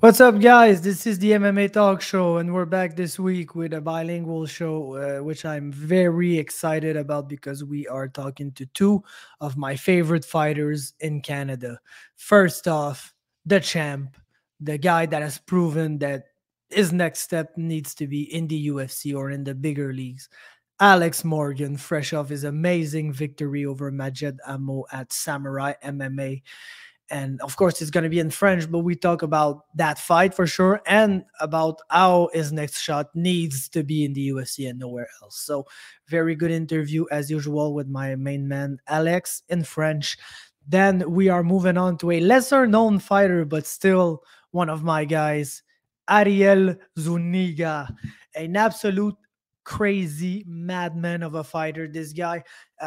What's up, guys? This is the MMA Talk Show, and we're back this week with a bilingual show, which I'm very excited about because we are talking to two of my favorite fighters in Canada. First off, the champ, the guy that has proven that his next step needs to be in the UFC or in the bigger leagues. Alex Morgan, fresh off his amazing victory over Maged Hammo at Samurai MMA, and of course it's going to be in French, but we talk about that fight for sure and about how his next shot needs to be in the UFC and nowhere else. So very good interview as usual with my main man Alex in French. Then we are moving on to a lesser known fighter but still one of my guys, Ariel Zuniga, an absolute crazy madman of a fighter. This guy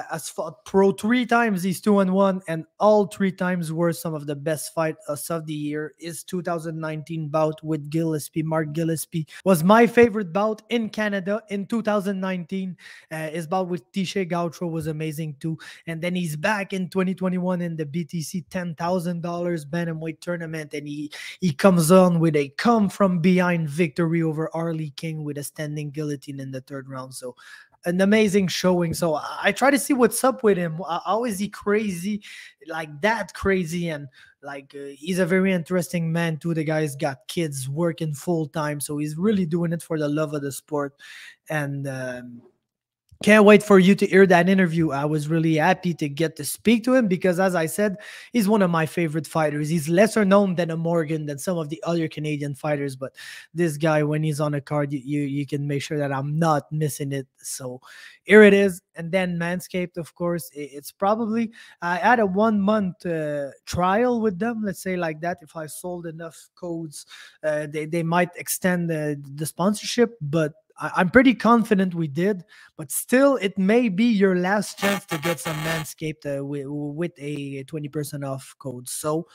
has fought pro three times. He's 2-1, and all three times were some of the best fights of the year. His 2019 bout with Mark Gillespie, was my favorite bout in Canada in 2019. His bout with Tisha Gautreau was amazing too. And then he's back in 2021 in the BTC $10,000 Bantamweight tournament, and he comes on with a come from behind victory over Arlie King with a standing guillotine in the third round. So an amazing showing. So I try to see what's up with him. How is he crazy, like that crazy? And he's a very interesting man too. The guy's got kids working full time, so he's really doing it for the love of the sport. And can't wait for you to hear that interview. I was really happy to get to speak to him because, as I said, he's one of my favorite fighters. He's lesser known than a Morgan, than some of the other Canadian fighters, but this guy, when he's on a card, you can make sure that I'm not missing it. So here it is. And then Manscaped, of course, it's probably, I had a 1 month trial with them, let's say like that. If I sold enough codes, they might extend the sponsorship, but I'm pretty confident we did, but still, it may be your last chance to get some Manscaped with a 20% off code. So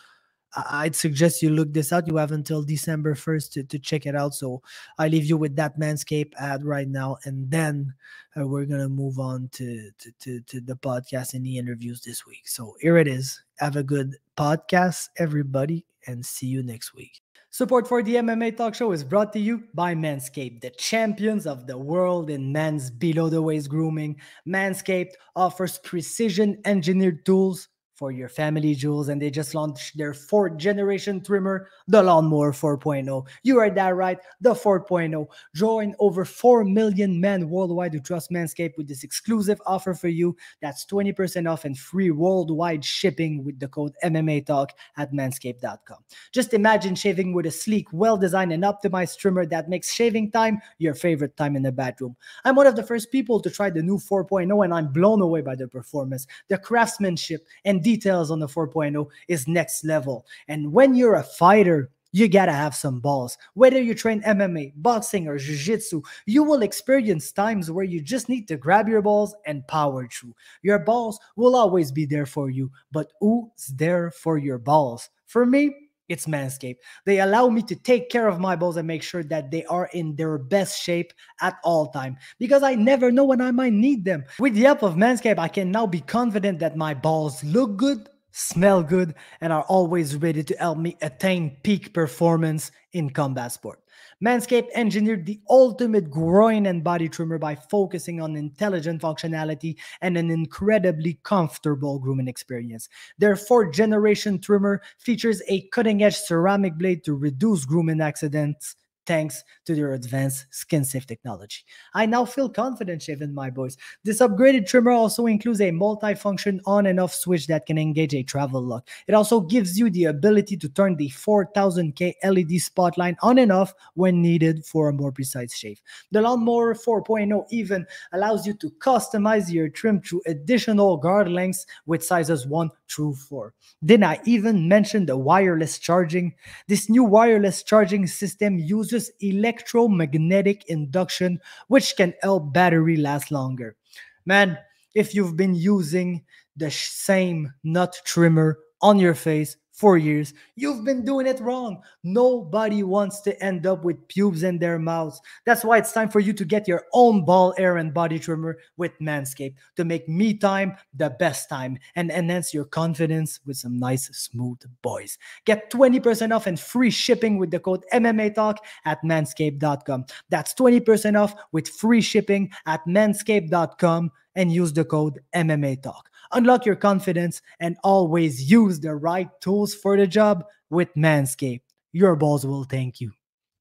I'd suggest you look this out. You have until December 1st to check it out. So I leave you with that Manscaped ad right now, and then we're going to move on to the podcast and the interviews this week. So here it is. Have a good podcast, everybody, and see you next week. Support for the MMA Talk Show is brought to you by Manscaped, the champions of the world in men's below-the-waist grooming. Manscaped offers precision-engineered tools for your family jewels, and they just launched their fourth generation trimmer, the Lawnmower 4.0. You heard that right, the 4.0. Join over 4 million men worldwide who trust Manscaped with this exclusive offer for you. That's 20% off and free worldwide shipping with the code MMA Talk at manscaped.com. Just imagine shaving with a sleek, well-designed and optimized trimmer that makes shaving time your favorite time in the bathroom. I'm one of the first people to try the new 4.0, and I'm blown away by the performance. The craftsmanship and details on the 4.0 is next level. And when you're a fighter, you gotta have some balls. Whether you train MMA, boxing, or jiu-jitsu, you will experience times where you just need to grab your balls and power through. Your balls will always be there for you, but who's there for your balls? For me, it's Manscaped. They allow me to take care of my balls and make sure that they are in their best shape at all time, because I never know when I might need them. With the help of Manscaped, I can now be confident that my balls look good, smell good, and are always ready to help me attain peak performance in combat sport. Manscaped engineered the ultimate groin and body trimmer by focusing on intelligent functionality and an incredibly comfortable grooming experience. Their fourth generation trimmer features a cutting-edge ceramic blade to reduce grooming accidents, thanks to their advanced skin-safe technology. I now feel confident shaving my boys. This upgraded trimmer also includes a multi-function on and off switch that can engage a travel lock. It also gives you the ability to turn the 4000K LED spotlight on and off when needed for a more precise shave. The Lawnmower 4.0 even allows you to customize your trim through additional guard lengths with sizes 1 through 4. Didn't I even mention the wireless charging? This new wireless charging system uses electromagnetic induction, which can help battery last longer. Man, if you've been using the same nut trimmer on your face for years. You've been doing it wrong. Nobody wants to end up with pubes in their mouths. That's why it's time for you to get your own ball, hair, and body trimmer with Manscaped to make me time the best time and enhance your confidence with some nice, smooth boys. Get 20% off and free shipping with the code MMA Talk at manscaped.com. That's 20% off with free shipping at manscaped.com and use the code MMA Talk. Unlock your confidence and always use the right tools for the job with Manscaped. Your balls will thank you.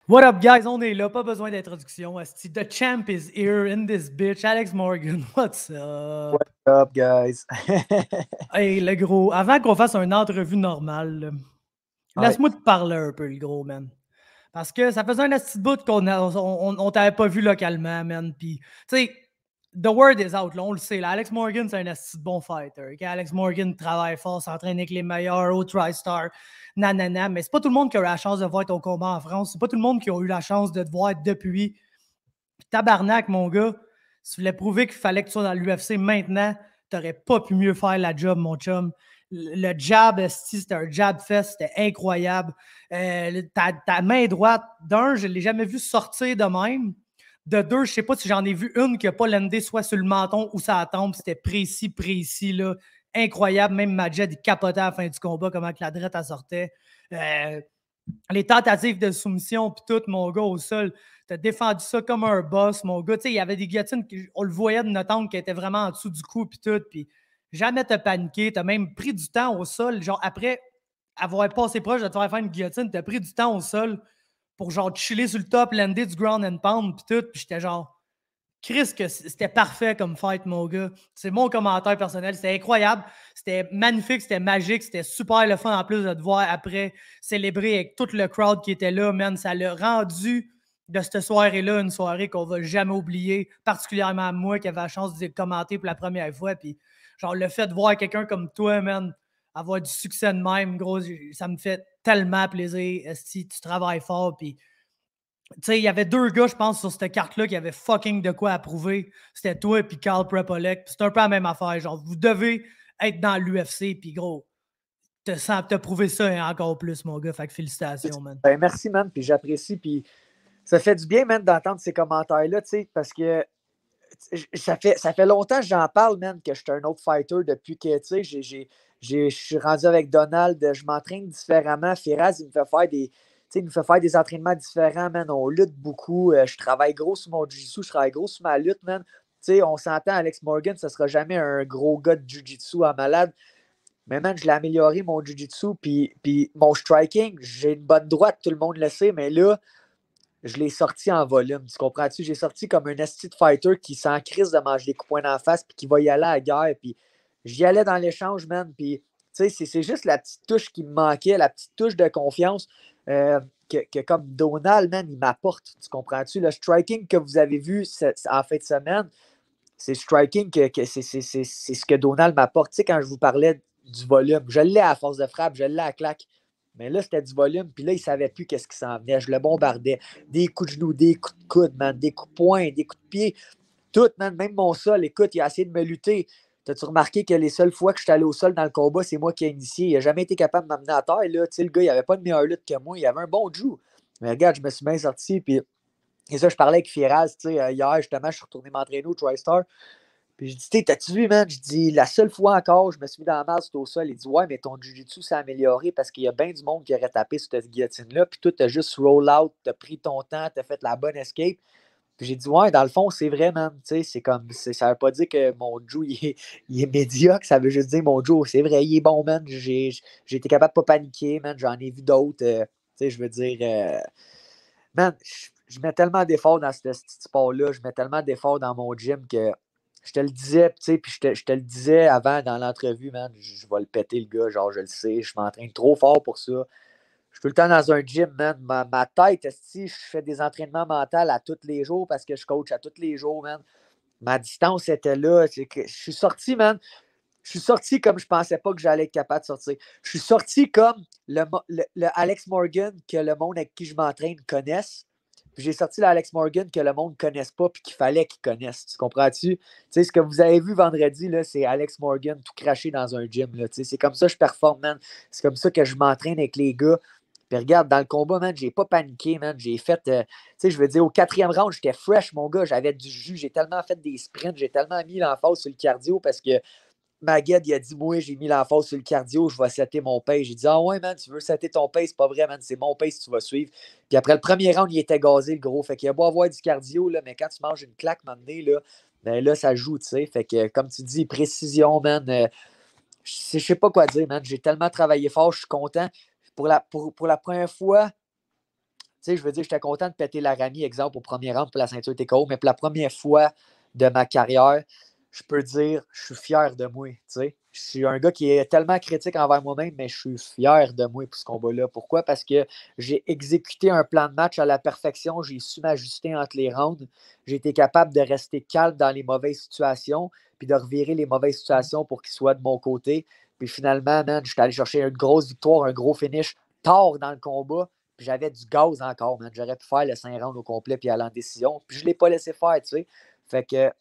What up, guys? On est là, pas besoin d'introduction. The champ is here in this bitch. Alex Morgan, what's up? What's up, guys? Hey, le gros, avant qu'on fasse une entrevue normale, laisse-moi te parler un peu, le gros, man. Parce que ça faisait un petit bout qu'on t'avait pas vu localement, man. Puis, tu sais, the word is out, là, on le sait. Là. Alex Morgan, c'est un assez bon fighter. Okay? Alex Morgan travaille fort, s'entraîne avec les meilleurs, au TriStar, nanana. Mais c'est pas tout le monde qui a eu la chance de voir ton combat en France. C'est pas tout le monde qui a eu la chance de te voir depuis. Puis tabarnak, mon gars, si tu voulais prouver qu'il fallait que tu sois dans l'UFC maintenant, t'aurais pas pu mieux faire la job, mon chum. Le jab, c'était un jab fest, c'était incroyable. Ta main droite, d'un, je ne l'ai jamais vu sortir de même. De deux, je ne sais pas si j'en ai vu une qui n'a pas landé soit sur le menton ou ça tombe. C'était précis, là. Incroyable. Même Maged, il capotait à la fin du combat, comment que la drette, elle sortait. Les tentatives de soumission, puis tout, mon gars, au sol, t'as défendu ça comme un boss, mon gars. Tu sais, il y avait des guillotines, on le voyait de notre angle qui étaient vraiment en dessous du cou, puis tout, puis jamais t'as paniqué, t'as même pris du temps au sol, genre après avoir passé proche de te faire une guillotine, t'as pris du temps au sol pour genre chiller sur le top, lander du ground and pound, puis tout, puis j'étais genre, Chris, que c'était parfait comme fight, mon gars. C'est mon commentaire personnel. C'était incroyable. C'était magnifique. C'était magique. C'était super le fun en plus de te voir après célébrer avec tout le crowd qui était là, man. Ça l'a rendu de cette soirée-là une soirée qu'on va jamais oublier, particulièrement moi qui avait la chance de commenter pour la première fois. Puis, genre, le fait de voir quelqu'un comme toi, man, avoir du succès de même, gros, ça me fait tellement plaisir. Si tu travailles fort, puis tu sais, il y avait deux gars, je pense, sur cette carte-là qui avaient fucking de quoi approuver. C'était toi et puis Carl Prepolek. C'est un peu la même affaire. Genre, vous devez être dans l'UFC, puis gros, t'as prouvé ça et encore plus, mon gars. Fait que félicitations, man. Ben, merci, man, puis j'apprécie, puis ça fait du bien, man, d'entendre ces commentaires-là, tu sais, parce que ça fait longtemps que j'en parle, man, que je suis un autre fighter depuis que, tu sais, je suis rendu avec Donald, je m'entraîne différemment. Firaz, il me fait faire des entraînements différents, man. On lutte beaucoup. Je travaille gros sur mon jiu-jitsu, je travaille gros sur ma lutte, man. Tu sais, on s'entend, Alex Morgan, ce ne sera jamais un gros gars de jiu-jitsu en malade. Mais, man, je l'ai amélioré, mon jiu-jitsu, puis mon striking, j'ai une bonne droite, tout le monde le sait, mais là, je l'ai sorti en volume. Tu comprends-tu? J'ai sorti comme un esti de fighter qui s'en crise de manger des coups points d'en face puis qui va y aller à la guerre. Puis j'y allais dans l'échange, man. Puis, tu sais, c'est juste la petite touche qui me manquait, la petite touche de confiance que comme Donald, man, il m'apporte. Tu comprends-tu? Le striking que vous avez vu en fin de semaine, c'est le striking c'est ce que Donald m'apporte. Tu sais, quand je vous parlais du volume, je l'ai à force de frappe, je l'ai à claque. Mais là, c'était du volume, puis là, il ne savait plus qu'est-ce qui s'en venait. Je le bombardais. Des coups de genoux, des coups de coude, man, des coups de poing, des coups de pied. Tout, man, même mon sol, écoute, il a essayé de me lutter. T'as-tu remarqué que les seules fois que je suis allé au sol dans le combat, c'est moi qui ai initié. Il n'a jamais été capable de m'amener à terre. Là. Le gars, il n'avait pas de meilleure lutte que moi. Il avait un bon joue. Mais regarde, je me suis bien sorti. Puis, et ça, je parlais avec Firaz. Hier, justement, je suis retourné m'entraîner au TriStar. Puis je dis, t'as-tu vu, man? Je dis, la seule fois encore, je me suis mis dans la masse, c'était au sol. Il dit, ouais, mais ton jiu-jitsu s'est amélioré parce qu'il y a bien du monde qui aurait tapé sur cette guillotine-là. Puis toi, t'as juste roll out, t'as pris ton temps, t'as fait la bonne escape. Puis j'ai dit, ouais, dans le fond, c'est vrai, man. Tu sais, c'est comme, ça veut pas dire que mon jiu, il est médiocre. Ça veut juste dire, mon jiu, c'est vrai, il est bon, man. J'ai été capable de pas paniquer, man. J'en ai vu d'autres. Tu sais, je veux dire, man, je mets tellement d'efforts dans ce sport-là. Je mets tellement d'efforts dans mon gym que je te le disais, tu sais, puis je te le disais avant dans l'entrevue, man, je vais le péter, le gars, genre, je le sais, je m'entraîne trop fort pour ça. Je suis tout le temps dans un gym, man. Ma tête, si je fais des entraînements mentaux à tous les jours parce que je coach à tous les jours, man. Ma distance était là. Je suis sorti, man. Je suis sorti comme je pensais pas que j'allais être capable de sortir. Je suis sorti comme le Alex Morgan que le monde avec qui je m'entraîne connaisse. Puis j'ai sorti l'Alex Morgan que le monde ne connaisse pas puis qu'il fallait qu'il connaisse. Tu comprends-tu? Tu sais, ce que vous avez vu vendredi, là, c'est Alex Morgan tout craché dans un gym. Là, tu sais, c'est comme ça que je performe, man. C'est comme ça que je m'entraîne avec les gars. Puis regarde, dans le combat, man, j'ai pas paniqué, man. J'ai fait, tu sais, je veux dire, au 4e round, j'étais fresh, mon gars. J'avais du jus. J'ai tellement fait des sprints. J'ai tellement mis l'emphase sur le cardio parce que Maged, il a dit, moi, j'ai mis l'emphase sur le cardio, je vais setter mon pace. J'ai dit, ah ouais, man, tu veux setter ton pace? C'est pas vrai, man, c'est mon pace que tu vas suivre. Puis après le premier round, il était gazé, le gros. Fait qu'il a beau avoir du cardio, là, mais quand tu manges une claque, maintenant, là, ben là, ça joue, tu sais. Fait que, comme tu dis, précision, man, je sais pas quoi dire, man. J'ai tellement travaillé fort, je suis content. Pour la première fois, tu sais, je veux dire, j'étais content de péter l'Arami, exemple, au premier round pour la ceinture TKO, mais pour la première fois de ma carrière, je peux dire, je suis fier de moi, tu sais. Je suis un gars qui est tellement critique envers moi-même, mais je suis fier de moi pour ce combat-là. Pourquoi? Parce que j'ai exécuté un plan de match à la perfection, j'ai su m'ajuster entre les rounds, j'ai été capable de rester calme dans les mauvaises situations, puis de revirer les mauvaises situations pour qu'ils soient de mon côté. Puis finalement, man, je suis allé chercher une grosse victoire, un gros finish tard dans le combat. Puis j'avais du gaz encore, man. J'aurais pu faire le 5 rounds au complet puis aller en décision. Puis je ne l'ai pas laissé faire, tu sais. Fait que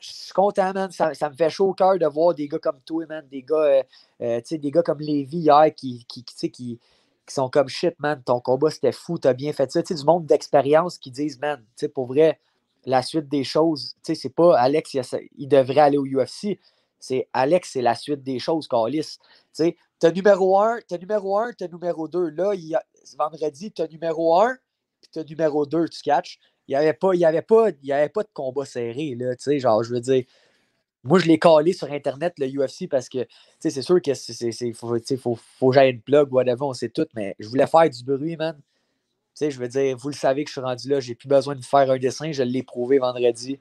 je suis content, man. Ça me fait chaud au cœur de voir des gars comme toi, man. Des gars, tu sais, des gars comme Lévi hier qui sont comme shit, man. Ton combat, c'était fou. T'as bien fait ça. Tu sais, du monde d'expérience qui disent, man, tu sais, pour vrai, la suite des choses, tu sais, c'est pas Alex, il devrait aller au UFC. C'est Alex, c'est la suite des choses, Carlis. Tu sais, t'as numéro 1, t'as numéro 2. Là, vendredi, t'as numéro 1, puis t'as numéro 2, tu catches. Il y avait pas de combat serré, là, tu sais, genre, je veux dire, moi, je l'ai calé sur Internet, le UFC, parce que, tu sais, c'est sûr que faut que j'aille une plug, whatever, on sait tout, mais je voulais faire du bruit, man. Tu sais, je veux dire, vous le savez que je suis rendu là, j'ai plus besoin de faire un dessin, je l'ai prouvé vendredi.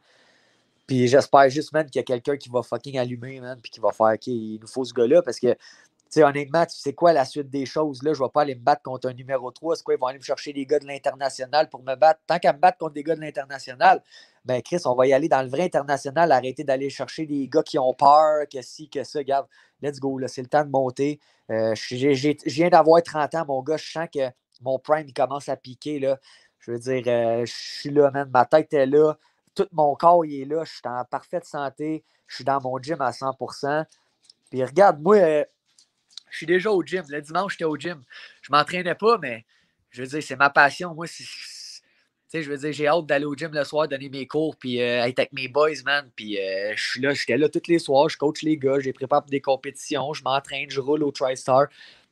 Puis j'espère juste, man, qu'il y a quelqu'un qui va fucking allumer, man, puis qui va faire, OK, il nous faut ce gars-là, parce que, tu sais, honnêtement, tu sais quoi la suite des choses, là, je vais pas aller me battre contre un numéro 3, c'est quoi, ils vont aller me chercher des gars de l'international pour me battre. Tant qu'à me battre contre des gars de l'international, ben Chris, on va y aller dans le vrai international, arrêter d'aller chercher des gars qui ont peur, que ci, que ça, regarde, let's go, là, c'est le temps de monter. Je viens d'avoir 30 ans, mon gars, je sens que mon prime, il commence à piquer, là. Je veux dire, je suis là, man, ma tête est là, tout mon corps, il est là, je suis en parfaite santé, je suis dans mon gym à 100%. Puis regarde, moi, je suis déjà au gym. Le dimanche, j'étais au gym. Je ne m'entraînais pas, mais je veux dire, c'est ma passion. Moi, je veux dire, j'ai hâte d'aller au gym le soir, donner mes cours, puis être avec mes boys, man. Puis j'étais là tous les soirs, je coach les gars, je les prépare pour des compétitions, je m'entraîne, je roule au TriStar.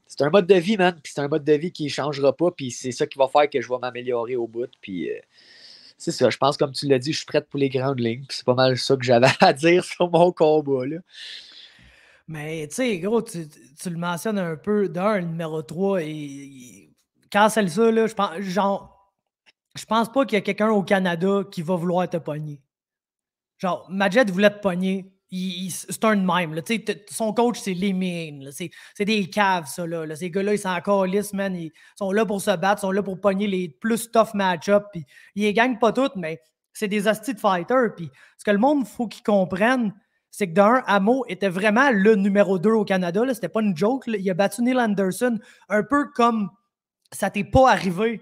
C'est un mode de vie, man. Puis c'est un mode de vie qui ne changera pas, puis c'est ça qui va faire que je vais m'améliorer au bout. Puis c'est ça, je pense, comme tu l'as dit, je suis prête pour les grandes lignes. Puis c'est pas mal ça que j'avais à dire sur mon combat, là. Mais tu sais, gros, tu le mentionnes un peu. D'un, le numéro 3, quand c'est ça, là, je pense pas qu'il y a quelqu'un au Canada qui va vouloir te pogner. Genre, Maged voulait te pogner. C'est un de même. Là. Son coach, c'est les mains. C'est des caves, ça. Là. Ces gars-là, ils sont encore lisses, man. Ils sont là pour se battre, ils sont là pour pogner les plus tough match-up. Puis ils les gagnent pas toutes, mais c'est des hosties de fighters. Puis ce que le monde, faut qu'ils comprennent, c'est que d'un, Hammo était vraiment le numéro 2 au Canada. C'était pas une joke. Là. Il a battu Neil Anderson un peu comme ça t'est pas arrivé.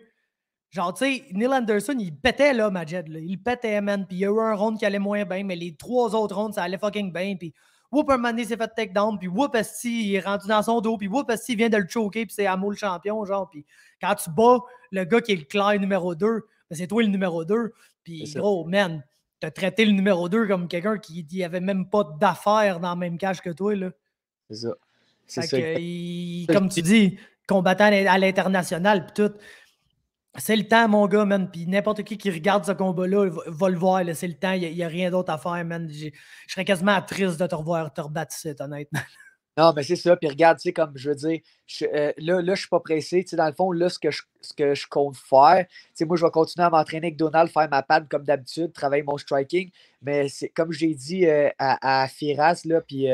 Genre, tu sais, Neil Anderson, il pétait, là, Maged. Là. Il pétait, man. Puis il y a eu un round qui allait moins bien, mais les 3 autres rounds, ça allait fucking bien. Puis, whoop, un moment donné, il s'est fait takedown. Puis, whoop, il est rendu dans son dos. Puis, whoop, il vient de le choker. Puis, c'est Hammo le champion, genre. Puis, quand tu bats le gars qui est le clair numéro 2, ben, c'est toi le numéro 2. Puis, gros, man, t'as traité le numéro 2 comme quelqu'un qui avait même pas d'affaires dans la même cage que toi, là. C'est ça. C'est ça. Comme tu dis, combattant à l'international, puis tout. C'est le temps, mon gars, man. Puis n'importe qui regarde ce combat-là va le voir. C'est le temps. Il n'y a rien d'autre à faire, man. Je serais quasiment triste de te revoir te rebattre, honnêtement. Non, mais c'est ça. Puis regarde, tu sais, comme je veux dire, là, je suis pas pressé. Tu sais, dans le fond, là, ce que je compte faire, tu sais, moi, je vais continuer à m'entraîner avec Donald, faire ma panne comme d'habitude, travailler mon striking. Mais c'est comme j'ai dit à Firas, là, puis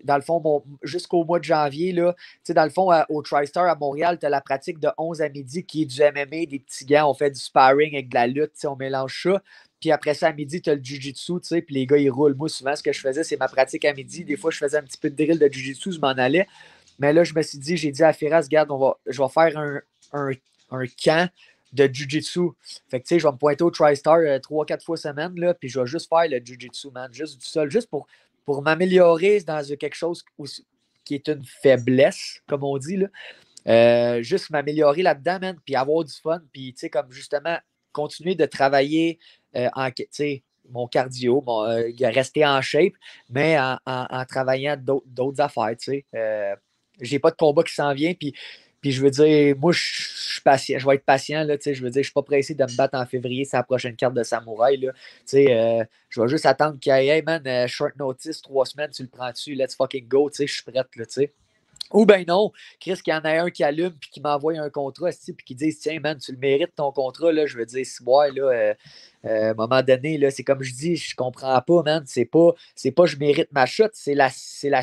dans le fond, jusqu'au mois de janvier, là, tu sais, dans le fond, au TriStar à Montréal, tu as la pratique de 11 à midi qui est du MMA, des petits gants, on fait du sparring avec de la lutte, tu sais, on mélange ça. Puis après ça, à midi, tu as le jiu-jitsu, tu sais, puis les gars, ils roulent. Moi, souvent, ce que je faisais, c'est ma pratique à midi. Des fois, je faisais un petit peu de drill de jiu-jitsu, je m'en allais. Mais là, je me suis dit, j'ai dit à Firas, regarde, je vais faire un camp de Jiu-Jitsu. Fait que, tu sais, je vais me pointer au TriStar 3-4 fois semaine, là, puis je vais juste faire le Jiu-Jitsu, man. Juste du sol, juste pour m'améliorer dans quelque chose qui est une faiblesse, comme on dit, là. Juste m'améliorer là-dedans, man, puis avoir du fun, puis, tu sais, comme justement, continuer de travailler tu sais, mon cardio, rester en shape, mais en travaillant d'autres affaires, tu sais. J'ai pas de combat qui s'en vient, puis je veux dire, moi, je suis patient, je vais être patient, là, tu sais, je veux dire, je suis pas pressé de me battre en février, c'est la prochaine carte de samouraï, là, tu sais, je vais juste attendre qu'il y ait, hey, man, short notice, 3 semaines, tu le prends-tu, let's fucking go, tu sais, je suis prête, là, tu sais. Ou ben non, Chris, qu'il y en a un qui allume puis qui m'envoie un contrat, puis qui dit tiens, man, tu le mérites ton contrat, là, je veux dire, si ouais, là, à un moment donné, là, c'est comme je dis, je comprends pas, man. C'est pas je mérite ma shot, c'est la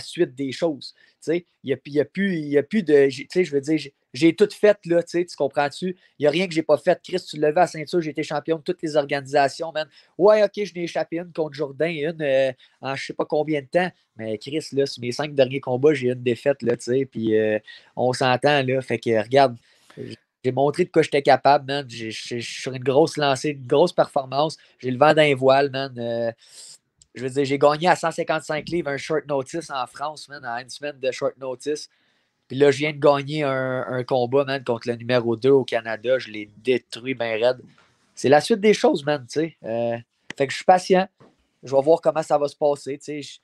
suite des choses. Il n'y a plus de. Tu sais, je veux dire, j'ai tout fait, là, tu comprends-tu? Il n'y a rien que j'ai pas fait. Chris, tu le levais à ceinture, j'ai été champion de toutes les organisations, man. Ouais, ok, je n'ai échappé une contre Jourdain, une en je sais pas combien de temps. Mais Chris, là, sur mes 5 derniers combats, j'ai une défaite, là, tu sais, puis on s'entend, là. Fait que, regarde, j'ai montré de quoi j'étais capable, man. Je suis sur une grosse lancée, une grosse performance. J'ai le vent d'un voile, man. Je veux dire, j'ai gagné à 155 livres un short notice en France, man, à une semaine de short notice. Puis là, je viens de gagner un combat, man, contre le numéro 2 au Canada. Je l'ai détruit bien raide. C'est la suite des choses, man, tu sais. Fait que je suis patient. Je vais voir comment ça va se passer, tu sais.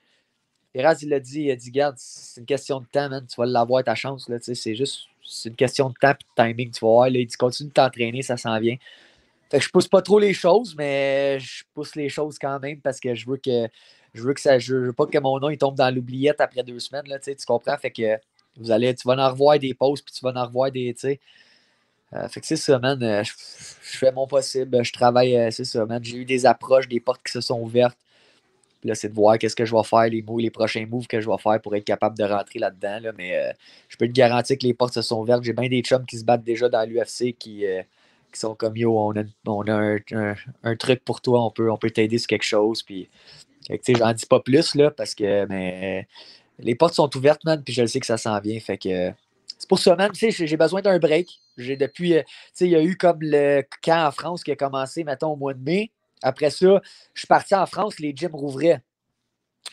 Eraz, il a dit, garde, c'est une question de temps, man. Tu vas l'avoir ta chance, là, tu sais. C'est une question de temps et de timing, tu vas voir. Là, il dit, continue de t'entraîner, ça s'en vient. Fait que je pousse pas trop les choses, mais je pousse les choses quand même parce que je veux pas que mon nom il tombe dans l'oubliette après 2 semaines, là, tu comprends? Fait que tu vas en revoir des pauses, puis tu vas en revoir des, tu sais. Fait que c'est ça, man. Je fais mon possible. Je travaille, c'est ça, man. J'ai eu des approches, des portes qui se sont ouvertes. Puis là, c'est de voir qu'est-ce que je vais faire, les prochains moves que je vais faire pour être capable de rentrer là-dedans. Là. Mais je peux te garantir que les portes se sont ouvertes. J'ai bien des chums qui se battent déjà dans l'UFC qui sont comme yo, on a un truc pour toi, on peut t'aider sur quelque chose. Puis, tu sais, j'en dis pas plus là, parce que mais, les portes sont ouvertes, man, puis je le sais que ça s'en vient. Fait que c'est pour ça, man, tu sais, j'ai besoin d'un break. Tu sais, il y a eu comme le camp en France qui a commencé, mettons, au mois de mai. Après ça, je suis parti en France, les gyms rouvraient.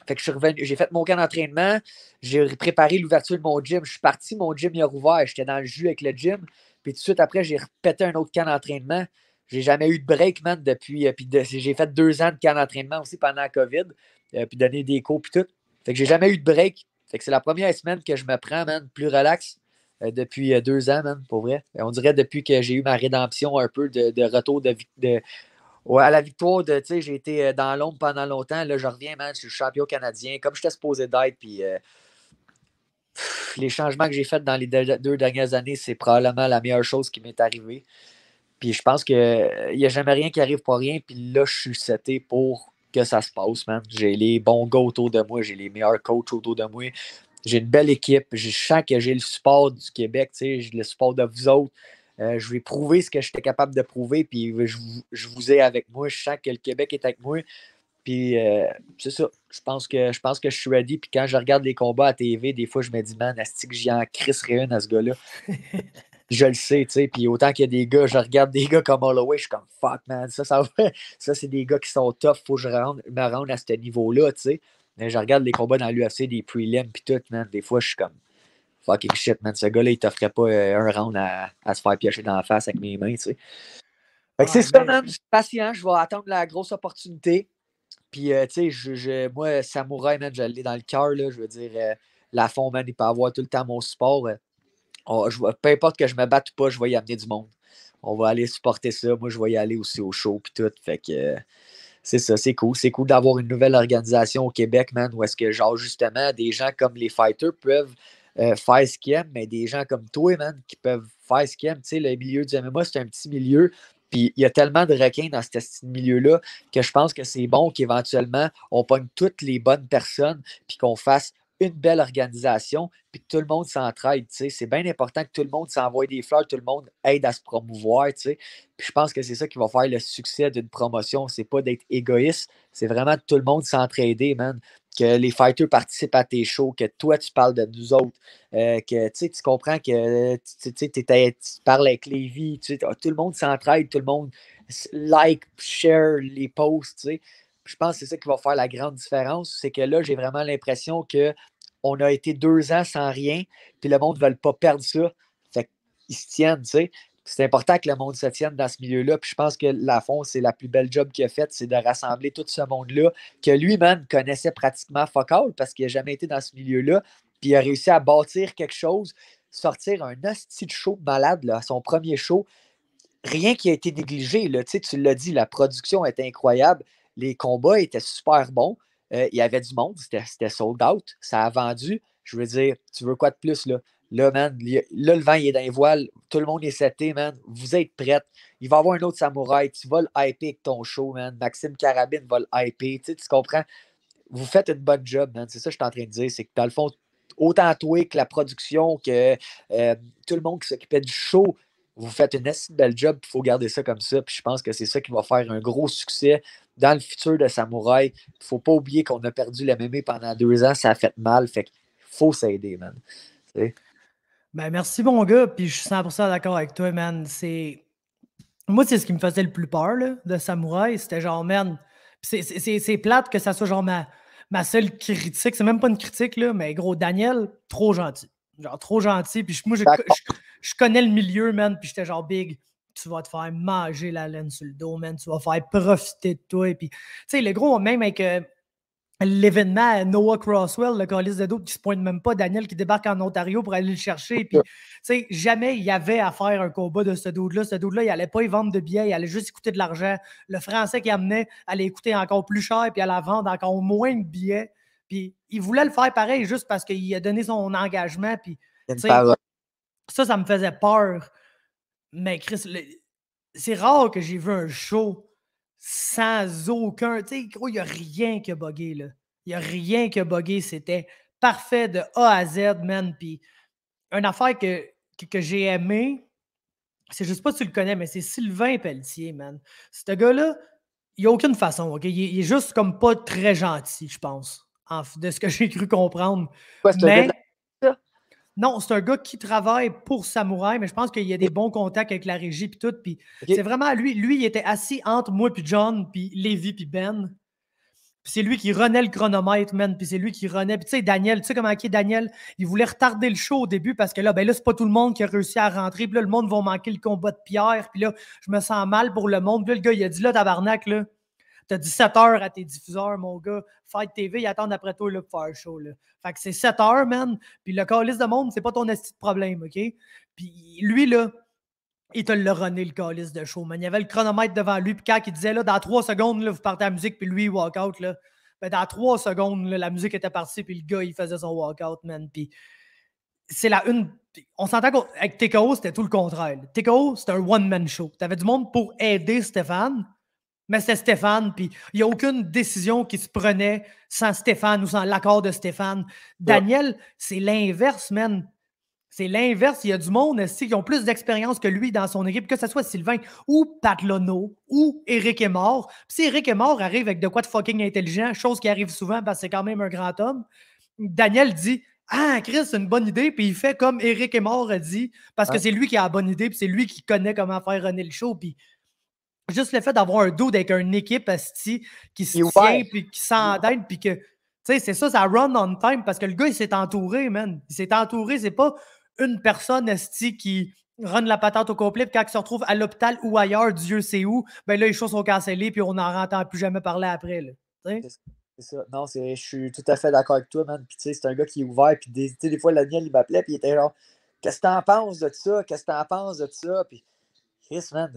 Fait que je suis revenu, j'ai fait mon camp d'entraînement, j'ai préparé l'ouverture de mon gym. Je suis parti, mon gym il a rouvert, j'étais dans le jus avec le gym. Puis tout de suite après, j'ai répété un autre camp d'entraînement. J'ai jamais eu de break, man, depuis. J'ai fait 2 ans de camp d'entraînement aussi pendant la COVID, puis donner des cours, puis tout. Fait que j'ai jamais eu de break. Fait que c'est la première semaine que je me prends, man, plus relax depuis 2 ans, man, pour vrai. On dirait depuis que j'ai eu ma rédemption un peu de retour ouais, à la victoire, j'ai été dans l'ombre pendant longtemps. Là, je reviens, man, je suis champion canadien, comme j'étais supposé d'être. Puis les changements que j'ai faits dans les 2 dernières années, c'est probablement la meilleure chose qui m'est arrivée. Puis je pense qu'il n'y a jamais rien qui arrive pour rien. Puis là, je suis seté pour que ça se passe, man. J'ai les bons gars autour de moi, j'ai les meilleurs coachs autour de moi. J'ai une belle équipe. Je sens que j'ai le support du Québec, j'ai le support de vous autres. Je vais prouver ce que j'étais capable de prouver, puis je vous ai avec moi. Je sens que le Québec est avec moi. Puis c'est ça. Je pense que je suis ready. Puis quand je regarde les combats à TV, des fois, je me dis, man, est-ce que j'y en crisserais une à ce gars-là? Je le sais, tu sais. Puis autant qu'il y a des gars, je regarde des gars comme Holloway, je suis comme fuck, man. Ça c'est des gars qui sont tough. Faut que me rende à ce niveau-là, tu sais. Mais je regarde les combats dans l'UFC, des prelims, puis tout, man. Des fois, je suis comme fucking shit, man. Ce gars-là, il t'offrait pas un round à se faire piocher dans la face avec mes mains, tu sais. Fait que c'est Ouais, ça, ben, man. Je suis patient. Je vais attendre la grosse opportunité. Puis, tu sais, moi, Samouraï, man, je l'ai dans le cœur, là. Je veux dire, la fond, man, il peut avoir tout le temps mon support. Peu importe que je me batte ou pas, je vais y amener du monde. On va aller supporter ça. Moi, je vais y aller aussi au show puis tout. Fait que c'est ça, c'est cool. C'est cool d'avoir une nouvelle organisation au Québec, man, où est-ce que, genre, justement, des gens comme les fighters peuvent faire ce qu'ils aiment, mais des gens comme toi, man, qui peuvent faire ce qu'ils aiment. Tu sais, le milieu du MMA, c'est un petit milieu. Puis il y a tellement de requins dans ce petit milieu-là que je pense que c'est bon qu'éventuellement, on pogne toutes les bonnes personnes puis qu'on fasse une belle organisation, puis que tout le monde s'entraide. C'est bien important que tout le monde s'envoie des fleurs, tout le monde aide à se promouvoir. Puis je pense que c'est ça qui va faire le succès d'une promotion. C'est pas d'être égoïste, c'est vraiment de tout le monde s'entraider, man. que les fighters participent à tes shows, que toi, tu parles de nous autres, que tu comprends que tu parles avec Lévi, tout le monde s'entraide, tout le monde like, share les posts, tu sais. Je pense que c'est ça qui va faire la grande différence, c'est que là, j'ai vraiment l'impression qu'on a été 2 ans sans rien, puis le monde ne veut pas perdre ça. Fait qu'ils se tiennent, tu sais. C'est important que le monde se tienne dans ce milieu-là. Puis je pense que Lafont, c'est la plus belle job qu'il a faite, c'est de rassembler tout ce monde-là, que lui-même connaissait pratiquement fuck all parce qu'il n'a jamais été dans ce milieu-là. Puis il a réussi à bâtir quelque chose, sortir un hostie de show malade, là, son premier show. Rien qui a été négligé. Là. Tu l'as dit, la production était incroyable. Les combats étaient super bons. Il y avait du monde. C'était sold out. Ça a vendu. Je veux dire, tu veux quoi de plus, là? Là, man, là, le vent, il est dans les voiles. Tout le monde est seté, man. Vous êtes prêts. Il va y avoir un autre samouraï. Tu vas le hyper avec ton show, man. Maxime Carabine va le hyper. Tu comprends? Vous faites une bonne job, man. C'est ça que je suis en train de dire. C'est que, dans le fond, autant toi que la production, que tout le monde qui s'occupait du show, vous faites une assez belle job. Il faut garder ça comme ça. Puis je pense que c'est ça qui va faire un gros succès dans le futur de Samouraï. Il ne faut pas oublier qu'on a perdu la MMA pendant 2 ans. Ça a fait mal. Fait qu'il faut s'aider, man. T'sais? Ben, merci, mon gars. Puis je suis 100% d'accord avec toi, man. Moi, c'est ce qui me faisait le plus peur là, de Samouraï. C'était genre, man, c'est plate que ça soit genre ma seule critique. C'est même pas une critique, là, mais gros, Daniel, trop gentil. Genre, trop gentil. Puis moi, je connais le milieu, man. Puis j'étais genre, big, tu vas te faire manger la laine sur le dos, man. Tu vas faire profiter de toi. Puis, tu sais, le gros, même avec l'événement Noah Crosswell, le calice de dos, qui se pointe même pas, Daniel qui débarque en Ontario pour aller le chercher. Puis, tu sais, jamais il y avait à faire un combat de ce dude-là. Ce dude-là, il allait pas y vendre de billets, il allait juste coûter de l'argent. Le Français qui amenait allait coûter encore plus cher, puis allait vendre encore moins de billets. Puis, il voulait le faire pareil juste parce qu'il a donné son engagement. Puis, tu sais, ça me faisait peur. Mais Chris, c'est rare que j'ai vu un show sans aucun. Tu sais, gros, il n'y a rien qui a buggé, là. Il n'y a rien qui a buggé. C'était parfait de A à Z, man. Puis, une affaire que j'ai aimé, c'est, je sais pas si tu le connais, mais c'est Sylvain Pelletier, man. Ce gars-là, il n'y a aucune façon, OK? Il est juste comme pas très gentil, je pense, de ce que j'ai cru comprendre. Ouais, c'est un gars de la... Non, c'est un gars qui travaille pour Samouraï, mais je pense qu'il y a des bons contacts avec la régie puis tout. Puis c'est vraiment lui. Lui, il était assis entre moi puis John, puis Lévi puis Ben. Puis c'est lui qui renait le chronomètre, man. Puis c'est lui qui renait. Puis tu sais, Daniel, tu sais comment est Daniel? Il voulait retarder le show au début parce que là, ben là, c'est pas tout le monde qui a réussi à rentrer. Puis là, le monde va manquer le combat de Pierre. Puis là, je me sens mal pour le monde. Puis là, le gars, il a dit là, tabarnak, là. T'as 17 heures à tes diffuseurs, mon gars. Fight TV, ils attendent après toi là, pour faire le show. Là. Fait que c'est 7 heures, man. Puis le calice de monde, c'est pas ton esti de problème, OK? Puis lui, là, il te l'a runné, le calice de show, man. Il y avait le chronomètre devant lui. Puis quand il disait, là, dans 3 secondes, là, vous partez à la musique, puis lui, il walk out, là. Ben, dans 3 secondes, là, la musique était partie, puis le gars, il faisait son walkout, man. Puis c'est la une. On s'entend qu'avec TKO, c'était tout le contraire. TKO, c'était un one-man show. T'avais du monde pour aider Stéphane. Mais c'était Stéphane, puis il n'y a aucune décision qui se prenait sans Stéphane ou sans l'accord de Stéphane. Daniel, c'est l'inverse, man. C'est l'inverse. Il y a du monde qui ont plus d'expérience que lui dans son équipe, que ce soit Sylvain ou Pat Lono ou Éric est mort. Puis si Éric est mort, arrive avec de quoi de fucking intelligent, chose qui arrive souvent parce que c'est quand même un grand homme. Daniel dit ah, Chris, c'est une bonne idée, puis il fait comme Éric est mort a dit, parce que c'est lui qui a la bonne idée, puis c'est lui qui connaît comment faire runner le show, puis juste le fait d'avoir un dude avec une équipe asti, qui se tient, puis qui s'entraîne, puis que, tu sais, c'est ça, ça run on time, parce que le gars, il s'est entouré, man. Il s'est entouré, c'est pas une personne asti qui run la patate au complet, puis quand il se retrouve à l'hôpital ou ailleurs, Dieu sait où, ben là, les choses sont cancellées, puis on n'en entend plus jamais parler après, là. C'est ça. Non, je suis tout à fait d'accord avec toi, man. Puis, tu sais, c'est un gars qui est ouvert. Puis, des fois, Daniel, il m'appelait. Puis, il était genre, qu'est-ce que t'en penses de ça? Qu'est-ce que t'en penses de ça? Puis, Chris, man,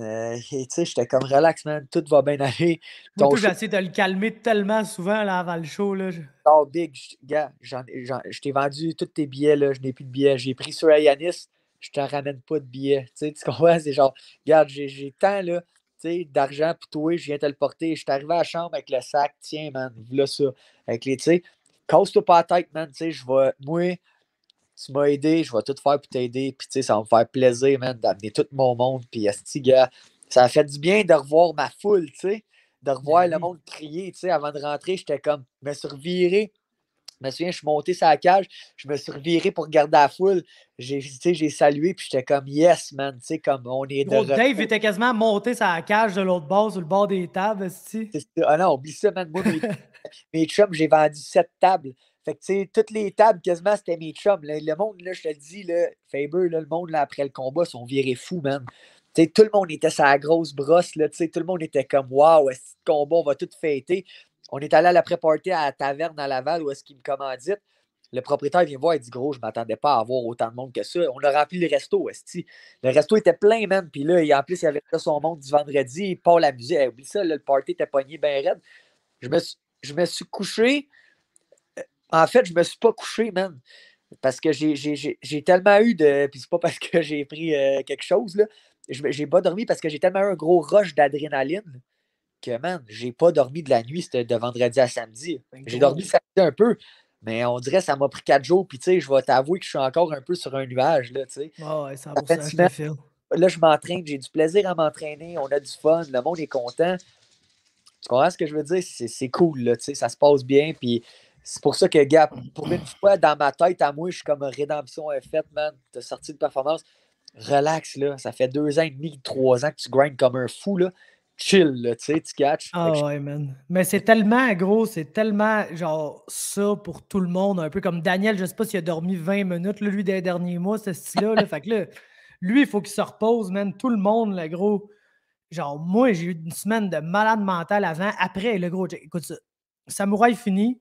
tu sais, j'étais comme relax, man. Tout va bien aller. Moi, j'ai essayé de le calmer tellement souvent là, avant le show. Là. Oh, big, gars, je t'ai vendu tous tes billets. Là. Je n'ai plus de billets. J'ai pris sur Yanis. Je te ramène pas de billets. Tu sais, tu comprends? C'est genre, regarde, j'ai tant, là. D'argent pour toi, je viens te le porter. Je suis arrivé à la chambre avec le sac. Tiens, man, voilà ça. Avec les, tu sais, casse-toi pas la tête, man. Tu sais, je vais, moi, tu m'as aidé, je vais tout faire pour t'aider. Puis, tu sais, ça va me faire plaisir, man, d'amener tout mon monde. Puis, esti, gars, ça a fait du bien de revoir ma foule, tu sais, de revoir le monde crier, tu sais. Avant de rentrer, j'étais comme, je me suis reviré. Je me souviens, je suis monté sur la cage, je me suis reviré pour regarder la foule. J'ai salué, puis j'étais comme yes, man. Tu sais, comme on est de Gros, Dave retour. était quasiment monté sur la cage de l'autre bord, sur le bord des tables, esti. Ah non, oublie ça, man. Moi, mes chums, j'ai vendu 7 tables. Fait que, tu sais, toutes les tables, quasiment, c'était mes chums. Le monde, là, je te le dis, là, Faber, là, le monde, là, après le combat, sont virés fous, man. Tu sais, tout le monde était sur la grosse brosse, là, tu sais, tout le monde était comme, waouh, est-ce que combat, on va tout fêter. On est allé à l'après-party à la taverne à Laval, où est-ce qu'il me commandite. Le propriétaire vient voir, il dit, gros, je m'attendais pas à avoir autant de monde que ça. On a rempli le resto, esti. Le resto était plein, man. Puis là, en plus, il y avait là son monde du vendredi, il part la musique. Hey, oublie ça, là, le party était pogné bien raide. Je me suis couché. En fait, je me suis pas couché, man. Parce que j'ai tellement eu de. Puis c'est pas parce que j'ai pris quelque chose, là. J'ai pas dormi parce que j'ai tellement eu un gros rush d'adrénaline que, man, j'ai pas dormi de la nuit, c'était de vendredi à samedi. Ben, J'ai gros. dormi samedi un peu, mais on dirait que ça m'a pris 4 jours. Puis, tu sais, je vais t'avouer que je suis encore un peu sur un nuage, là, tu sais. Oh, ouais, La fin de 100%, je te semaine, file. là, je m'entraîne, j'ai du plaisir à m'entraîner, on a du fun, le monde est content. Tu comprends ce que je veux dire? C'est cool, là, tu sais, ça se passe bien. Puis c'est pour ça que, gars, pour une fois, dans ma tête, à moi, je suis comme rédemption est faite, man. T'as sorti de performance. Relax, là. Ça fait 2 ans et demi, 3 ans que tu grindes comme un fou, là. Chill, là, tu sais, tu catches. Ah ouais, man. Mais c'est tellement gros, c'est tellement genre ça pour tout le monde. Un peu comme Daniel, je sais pas s'il a dormi 20 minutes, là, lui, des derniers mois, ce style-là. Là. Fait que là, lui, il faut qu'il se repose, man. Tout le monde, le gros. Genre, moi, j'ai eu une semaine de malade mental avant. Après, le gros, écoute ça. Samouraï fini.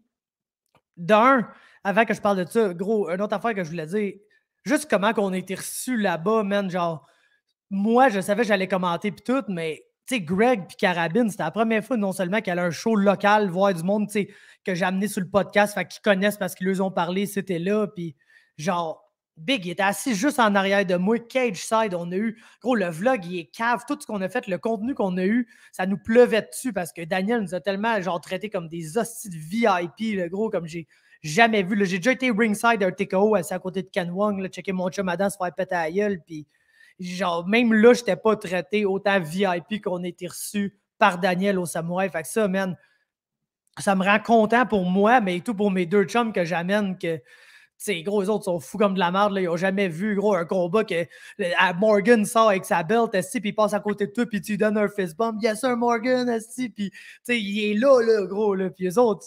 D'un, avant que je parle de ça, gros, une autre affaire que je voulais dire, juste comment qu'on a été reçus là-bas, man. Genre, moi, je savais que j'allais commenter puis tout, mais tu sais, Greg puis Carabine, c'était la première fois non seulement qu'elle a un show local, voir du monde, tu sais, que j'ai amené sur le podcast, fait qu'ils connaissent parce qu'ils leur ont parlé, c'était là, puis genre, Big, il était assis juste en arrière de moi, cage side, on a eu, gros, le vlog, il est cave, tout ce qu'on a fait, le contenu qu'on a eu, ça nous pleuvait dessus parce que Daniel nous a tellement, genre, traités comme des hosties de VIP, le gros, comme j'ai jamais vu, j'ai déjà été ringside d'un TKO assis à côté de Ken Wong, là, checker mon chum Adam se faire péter à la gueule, puis genre, même là, je n'étais pas traité autant VIP qu'on a été reçu par Daniel au Samouraï. Fait que ça, man, ça me rend content pour moi, mais tout pour mes deux chums que j'amène que. Tu sais, gros, les autres sont fous comme de la merde. Là. Ils n'ont jamais vu, gros, un combat que Morgan sort avec sa belt, puis il passe à côté de toi, puis tu lui donnes un fist bump. Yes, sir, Morgan, puis tu sais, il est là, gros, là. Puis les autres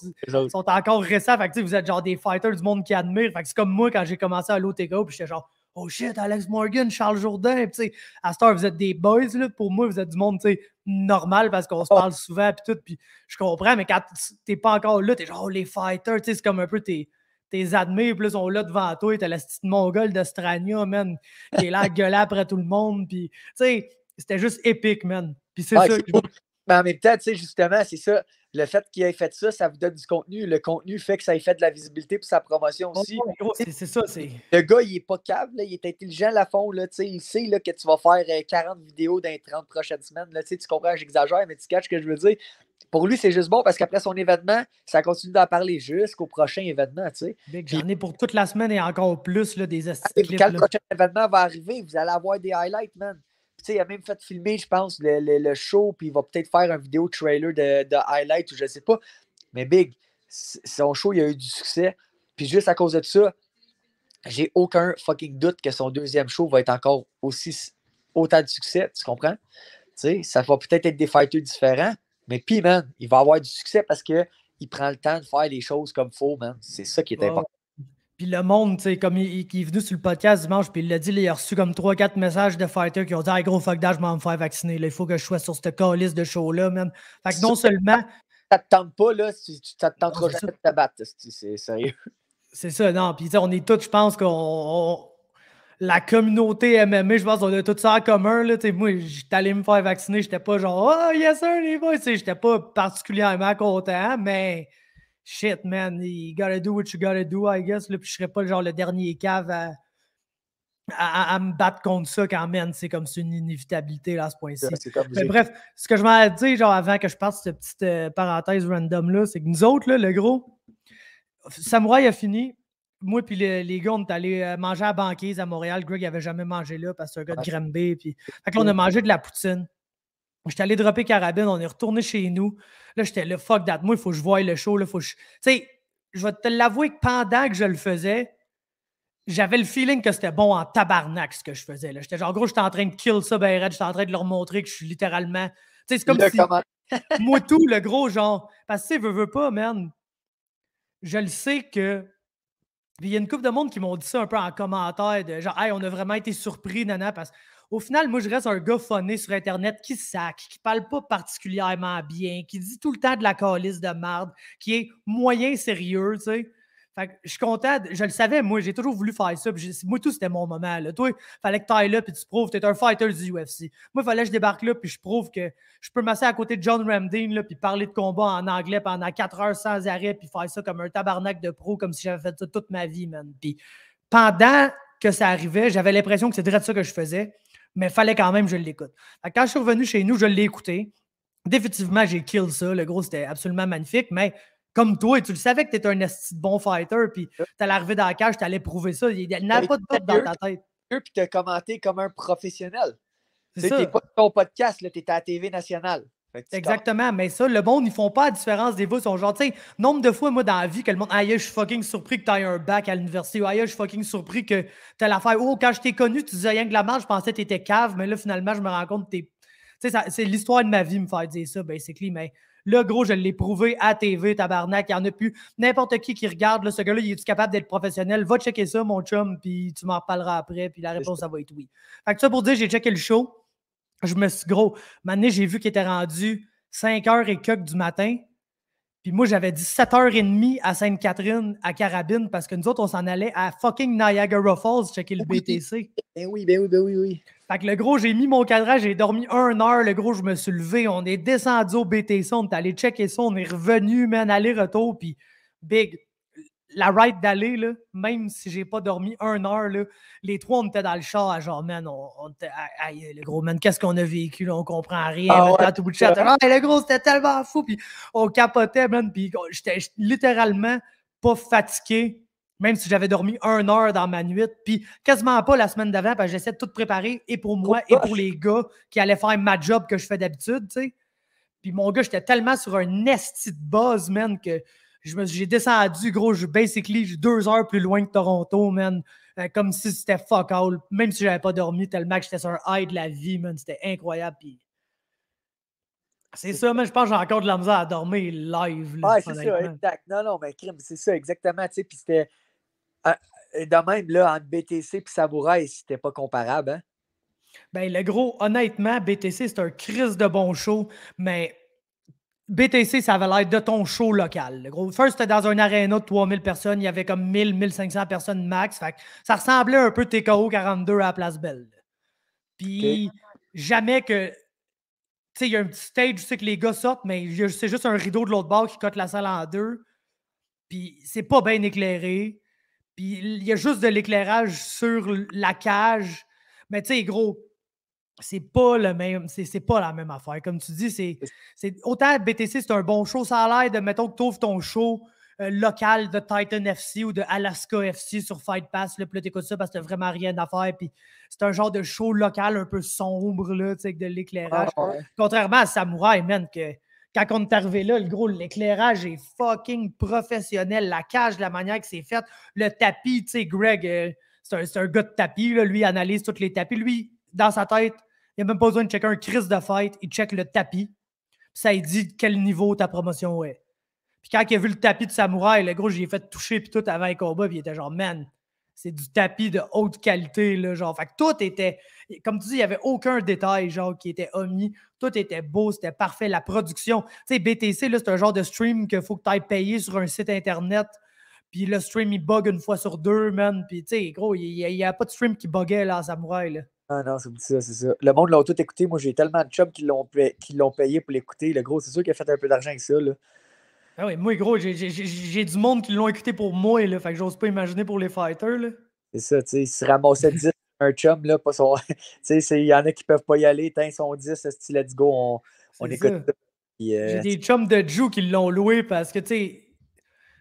sont encore récents. Fait que vous êtes genre des fighters du monde qui admirent. Fait que c'est comme moi quand j'ai commencé à l'OTK, puis j'étais genre, oh shit, Alex Morgan, Charles Jourdain. Puis tu sais, à cette heure, vous êtes des boys, là. Pour moi, vous êtes du monde, tu sais, normal parce qu'on se parle souvent, puis tout. Puis je comprends, mais quand t'es pas encore là, t'es genre, oh, les fighters, tu sais, c'est comme un peu tes admires, puis là, ils sont là devant toi, t'as la petite mongole d'Austrania, man, qui est là à gueuler après tout le monde, puis, tu sais, c'était juste épique, man. Puis c'est ça. Cool. Mais en même temps, tu sais, justement, c'est ça. Le fait qu'il ait fait ça, ça vous donne du contenu. Le contenu fait que ça ait fait de la visibilité pour sa promotion aussi. C'est ça, c'est. Le gars, il est pas câble, il est intelligent à la fond. Là, il sait là, que tu vas faire 40 vidéos dans les 30 prochaines semaines. Là, tu comprends, j'exagère, mais tu catches ce que je veux dire. Pour lui, c'est juste bon parce qu'après son événement, ça continue d'en parler jusqu'au prochain événement. J'en ai pour toute la semaine et encore plus là, des clips. Quand le prochain événement va arriver, vous allez avoir des highlights, man. Puis, il a même fait filmer, je pense, le show, puis il va peut-être faire un vidéo trailer de highlight ou je sais pas. Mais Big, son show, il a eu du succès. Puis juste à cause de ça, j'ai aucun fucking doute que son deuxième show va être encore autant de succès, tu comprends? Ça va peut-être être des fighters différents, mais puis, man, il va avoir du succès parce qu'il prend le temps de faire les choses comme il faut, man. C'est ça qui est important. Puis le monde, tu sais, comme il est venu sur le podcast dimanche, puis il l'a dit, là, il a reçu comme 3-4 messages de fighters qui ont dit hey, gros fuck that, je m'en vais me faire vacciner. Là. Il faut que je sois sur cette calice de show-là, man. Fait que non seulement. Ça te tente pas, là, ça te tentera jamais de te battre. C'est sérieux. C'est ça, non. Puis, on est tous, je pense la communauté MMA, je pense qu'on a tout ça en commun. Là, moi, j'étais allé me faire vacciner, j'étais pas genre oh yes sir, les boys. J'étais pas particulièrement content, mais shit, man, you gotta do what you gotta do, I guess. Là, puis je serais pas genre le dernier cave à me battre contre ça quand même. C'est comme c'est une inévitabilité là, à ce point-ci. Mais bref, ce que je m'en dire, genre avant que je parte cette petite parenthèse random-là, c'est que nous autres, là, le gros, Samouraï a fini. Moi puis les gars, on est allés manger à Banquise à Montréal. Greg n'avait jamais mangé là parce que c'est un gars de Granby. Puis... Fait que là, on a mangé de la poutine. J'étais allé dropper Carabine, on est retourné chez nous. Là, j'étais là, fuck that. Moi, il faut que je voie le show. Tu sais, je vais te l'avouer que pendant que je le faisais, j'avais le feeling que c'était bon en tabarnak ce que je faisais. J'étais genre, gros, j'étais en train de kill ça, ben raide, j'étais en train de leur montrer que je suis littéralement. Tu sais, c'est comme si. Moi, tout, le gros, genre. Parce que, tu sais, veux pas, man. Je le sais que. Puis il y a une couple de monde qui m'ont dit ça un peu en commentaire, de genre, hey, on a vraiment été surpris, nana, parce qu'au final, moi, je reste un gars phoné sur Internet qui sac, qui parle pas particulièrement bien, qui dit tout le temps de la calice de marde, qui est moyen sérieux, tu sais. Fait que je suis content, je le savais, moi, j'ai toujours voulu faire ça. Moi, tout, c'était mon moment. Là. Toi, il fallait que tu ailles là, puis tu prouves que tu es un fighter du UFC. Moi, il fallait que je débarque là, puis je prouve que je peux m'asseoir à côté de John Ramdine, là, puis parler de combat en anglais pendant 4 heures sans arrêt, puis faire ça comme un tabarnak de pro, comme si j'avais fait ça toute ma vie, man. Puis pendant que ça arrivait, j'avais l'impression que c'était ça que je faisais, mais il fallait quand même que je l'écoute. Quand je suis revenu chez nous, je l'ai écouté. Définitivement, j'ai kill ça. Le gros, c'était absolument magnifique, mais comme toi, tu le savais que tu étais un esti de bon fighter, puis tu allais arriver dans la cage, tu allais prouver ça. Il n'y avait pas de doute dans ta tête. Puis tu as commenté comme un professionnel. C'est ça. Tu n'es pas ton podcast, tu es à la TV nationale. Exactement, mais ça, le monde, ils font pas la différence des fois. Ils sont genre, tu sais, nombre de fois, moi, dans la vie, que le monde, aïe, je suis fucking surpris que tu aies un bac à l'université, ou aïe, je suis fucking surpris que tu as l'affaire. Oh, quand je t'ai connu, tu disais rien que de la merde, je pensais que tu étais cave, mais là, finalement, je me rends compte que t'es. Tu sais, c'est l'histoire de ma vie, me faire dire ça, basically, mais là, gros, je l'ai prouvé à TV, tabarnak, il y en a plus. N'importe qui regarde, là, ce gars-là, il est-tu capable d'être professionnel? Va checker ça, mon chum, puis tu m'en reparleras après, puis la réponse, ça va être oui. Fait que ça pour dire, j'ai checké le show. Je me suis gros. Maintenant, j'ai vu qu'il était rendu 5h et quelques du matin. Puis moi, j'avais dit 7h30 à Sainte-Catherine, à Carabine, parce que nous autres, on s'en allait à fucking Niagara Falls checker le BTC. Ben oui. Fait que le gros, j'ai mis mon cadrage, j'ai dormi 1 heure. Le gros, je me suis levé. On est descendu au BTC, on est allé checker ça. On est revenu, man, aller-retour. Puis, big, la ride d'aller, là, même si j'ai pas dormi 1 heure, là, les trois, on était dans le char, genre, man, on était, aïe, le gros, man, qu'est-ce qu'on a vécu, là, on comprend rien, Ah man, ouais. à tout bout de chat, le gros, c'était tellement fou, puis on capotait, man, puis j'étais littéralement pas fatigué, même si j'avais dormi 1 heure dans ma nuit, puis quasiment pas la semaine d'avant, parce que j'essayais de tout préparer, et pour moi, et pour les gars qui allaient faire ma job que je fais d'habitude, tu sais. Puis mon gars, j'étais tellement sur un esti de buzz, man, que j'ai descendu, gros, basically 2 heures plus loin que Toronto, man. Comme si c'était fuck all. Même si j'avais pas dormi tellement que j'étais sur un high de la vie, man. C'était incroyable. Puis c'est ça, man. Je pense que j'ai encore de la misère à dormir live. Là, c'est ça, exact. Non, mais crime, c'est ça, exactement. Tu sais, puis c'était. De même, là, entre BTC et Samouraï, c'était pas comparable, hein? Ben, le gros, honnêtement, BTC, c'est un crise de bon show, mais BTC, ça avait l'air de ton show local. Le gros, first, c'était dans un aréna de 3000 personnes. Il y avait comme 1500 personnes max. Fait que ça ressemblait un peu TKO 42 à la Place Belle. Puis, jamais que. Tu sais, il y a un petit stage, tu sais que les gars sortent, mais c'est juste un rideau de l'autre bord qui cote la salle en deux. Puis, c'est pas bien éclairé. Puis, il y a juste de l'éclairage sur la cage. Mais, tu sais, gros, c'est pas le même, c'est pas la même affaire. Comme tu dis, c'est autant BTC, c'est un bon show. Ça a l'air de, mettons que tu ouvres ton show local de Titan FC ou de Alaska FC sur Fight Pass. Là, puis là, t'écoutes ça parce que t'as vraiment rien à faire. Puis c'est un genre de show local un peu sombre, là, avec de l'éclairage. Contrairement à Samouraï, man, que quand on est arrivé là, le gros, l'éclairage est fucking professionnel. La cage, la manière que c'est fait, le tapis, tu sais, Greg, c'est un gars de tapis, là, lui, il analyse tous les tapis. Lui, dans sa tête, il n'a même pas besoin de checker un crise de fight. Il check le tapis. Puis ça, il dit quel niveau ta promotion est. Puis quand il a vu le tapis de Samouraï, le gros, j'y ai fait toucher puis tout avant un combat. Puis il était genre, man, c'est du tapis de haute qualité. Là, genre. Fait que tout était, comme tu dis, il n'y avait aucun détail genre, qui était omis. Tout était beau, c'était parfait. La production, tu sais, BTC, là, c'est un genre de stream qu'il faut que tu ailles payer sur un site internet. Puis le stream, il bug une fois sur deux, man. Puis, tu sais, gros, il n'y a pas de stream qui buguait là, à Samouraï. Là. Ah non, c'est ça. Le monde l'a tout écouté. Moi, j'ai tellement de chums qui l'ont payé pour l'écouter. Le gros, c'est sûr qu'il a fait un peu d'argent avec ça. Là. Ah oui, moi, gros, j'ai du monde qui l'ont écouté pour moi. Là, fait que j'ose pas imaginer pour les fighters. Là. C'est ça, tu sais. Il se ramassait 10 un chum, là, pas son. Tu sais, il y en a qui peuvent pas y aller. Tant son 10, style let's go, on écoute ça. J'ai des chums de Joe qui l'ont loué parce que, tu sais,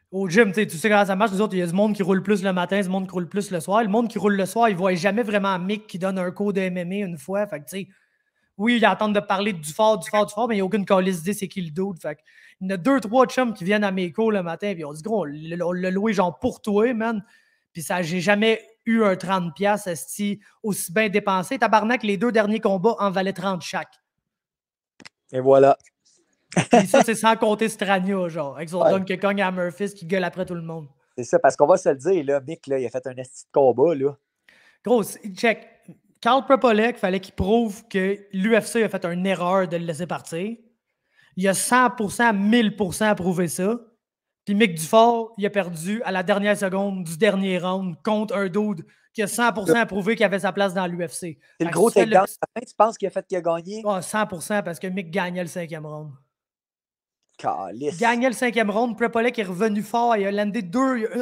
au gym, tu sais comment ça marche. Nous autres, il y a du monde qui roule plus le matin, du monde qui roule plus le soir. Le monde qui roule le soir, il voit jamais vraiment Mick qui donne un cours de MMA une fois. Fait que, tu sais, Oui, ils entendent de parler du fort, mais il n'y a aucune calice d'idée c'est qui le dude. Fait que, il y en a 2-3 chums qui viennent à mes cours le matin, puis on dit, gros, on l'a loué genre pour toi, man. Puis ça, j'ai jamais eu un 30$ aussi bien dépensé. Tabarnak, les 2 derniers combats en valaient 30 chaque. Et voilà. Puis ça, c'est sans compter Strania, genre, avec son Ouais. dunk qui cogne à Murphy qui gueule après tout le monde. C'est ça, parce qu'on va se le dire, là, Mick, là, il a fait un esti de combat, là. Gros, check. Karl Prepolek, fallait qu'il prouve que l'UFC a fait une erreur de le laisser partir. Il a 100%, 1000% prouvé ça. Puis Mick Dufort, il a perdu à la dernière seconde du dernier round contre un dude qui a 100% prouvé qu'il avait sa place dans l'UFC. C'est le gros takedown. Tu penses qu'il a fait qu'il a gagné? Oh, 100% parce que Mick gagnait le 5e round. Calice. Il gagnait le 5e round. Prepolek est revenu fort. Il a landé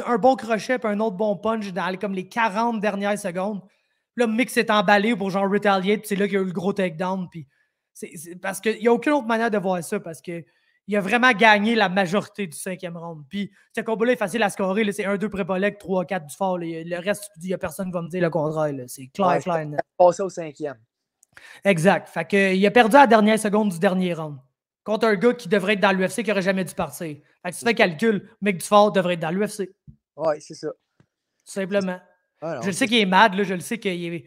un bon crochet et un autre bon punch dans comme les 40 dernières secondes. Puis là, Mick s'est emballé pour genre retaliate. Puis c'est là qu'il y a eu le gros takedown. Puis parce qu'il n'y a aucune autre manière de voir ça parce que il a vraiment gagné la majorité du 5e round. Puis ce combat-là est facile à scorer. C'est 1-2 Prepolek, 3-4 du fort. Le reste, il n'y a personne qui va me dire le contraire. C'est clair, clair. Il a passé au 5e. Exact. Fait que, il a perdu à la dernière seconde du dernier round. Contre un gars qui devrait être dans l'UFC qui n'aurait jamais dû partir. Fait que tu fais calcul, Mick Dufort devrait être dans l'UFC. Oui, c'est ça. Tout simplement. Ah non, je le sais qu'il est mad, là, je le sais qu'il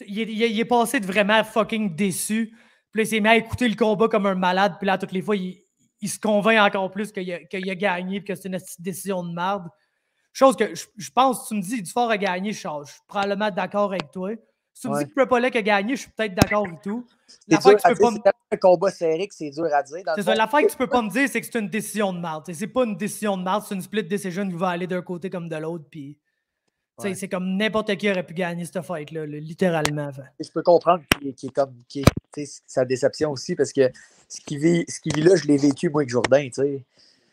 est passé de vraiment fucking déçu. Puis là, il s'est mis à écouter le combat comme un malade. Puis là, toutes les fois, il se convainc encore plus qu'il a gagné et que c'est une décision de merde. Chose que je pense, tu me dis Dufort a gagné, je suis probablement d'accord avec toi. Si tu me dis que Prepolek a gagné, je suis peut-être d'accord et tout. C'est un combat serré que c'est dur à dire. C'est ça. L'affaire que tu peux pas me dire, c'est que c'est une décision de merde. C'est pas une décision de merde, c'est une split decision qui va aller d'un côté comme de l'autre. Puis, c'est comme n'importe qui aurait pu gagner cette fight-là, littéralement. Je peux comprendre qu'il sa déception aussi parce que ce qu'il vit là, je l'ai vécu moi avec Jourdain.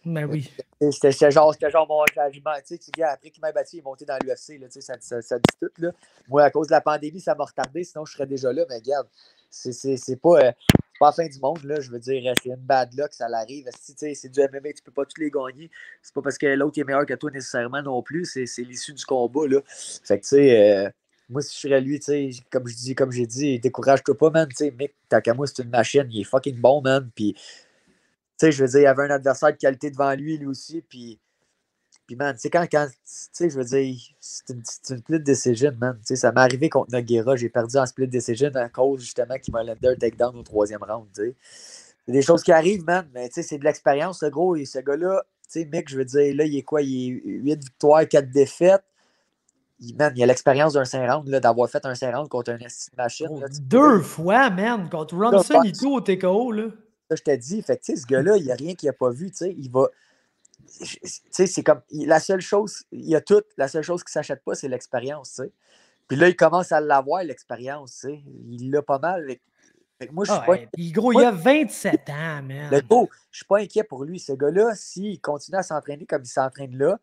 Ben oui. C'était genre mon argument. Après qu'il m'a battu, il est monté dans l'UFC. Ça dit tout. Là. Moi, à cause de la pandémie, ça m'a retardé. Sinon, je serais déjà là. Mais regarde, c'est pas la fin du monde. Là. Je veux dire, c'est une bad luck. Ça l'arrive. C'est du MMA. Tu peux pas tous les gagner. C'est pas parce que l'autre est meilleur que toi nécessairement non plus. C'est l'issue du combat. Là. Fait que, tu sais... moi, si je serais lui, comme j'ai dit, décourage-toi pas, man. Mick, tant qu'à moi, c'est une machine. Il est fucking bon, man. Puis, je veux dire, il y avait un adversaire de qualité devant lui aussi. Puis man, quand je veux dire, c'est une split decision, man. Ça m'est arrivé contre Nogueira. J'ai perdu en split decision à cause, justement, qu'il m'a landé un takedown au 3e round, C'est des choses qui arrivent, man. Mais, c'est de l'expérience, le gros. Et ce gars-là, Mick, je veux dire, là, il est quoi? Il est 8 victoires, 4 défaites. Man, il a l'expérience d'un 5 rounds, d'avoir fait un 5 rounds contre un machine. Là, 2 fois, man, contre Ronson et tout au TKO. Là. Ça, je t'ai dit. Fait que, ce gars-là, il n'y a rien qu'il n'a pas vu. Il va. C'est comme. La seule chose, il y a tout. La seule chose qui ne s'achète pas, c'est l'expérience. Puis là, il commence à l'avoir, l'expérience. Il l'a pas mal. Fait que moi, je suis pas. Puis gros, il a 27 ans, man. Le gros, je suis pas inquiet pour lui. Ce gars-là, s'il continue à s'entraîner comme il s'entraîne là,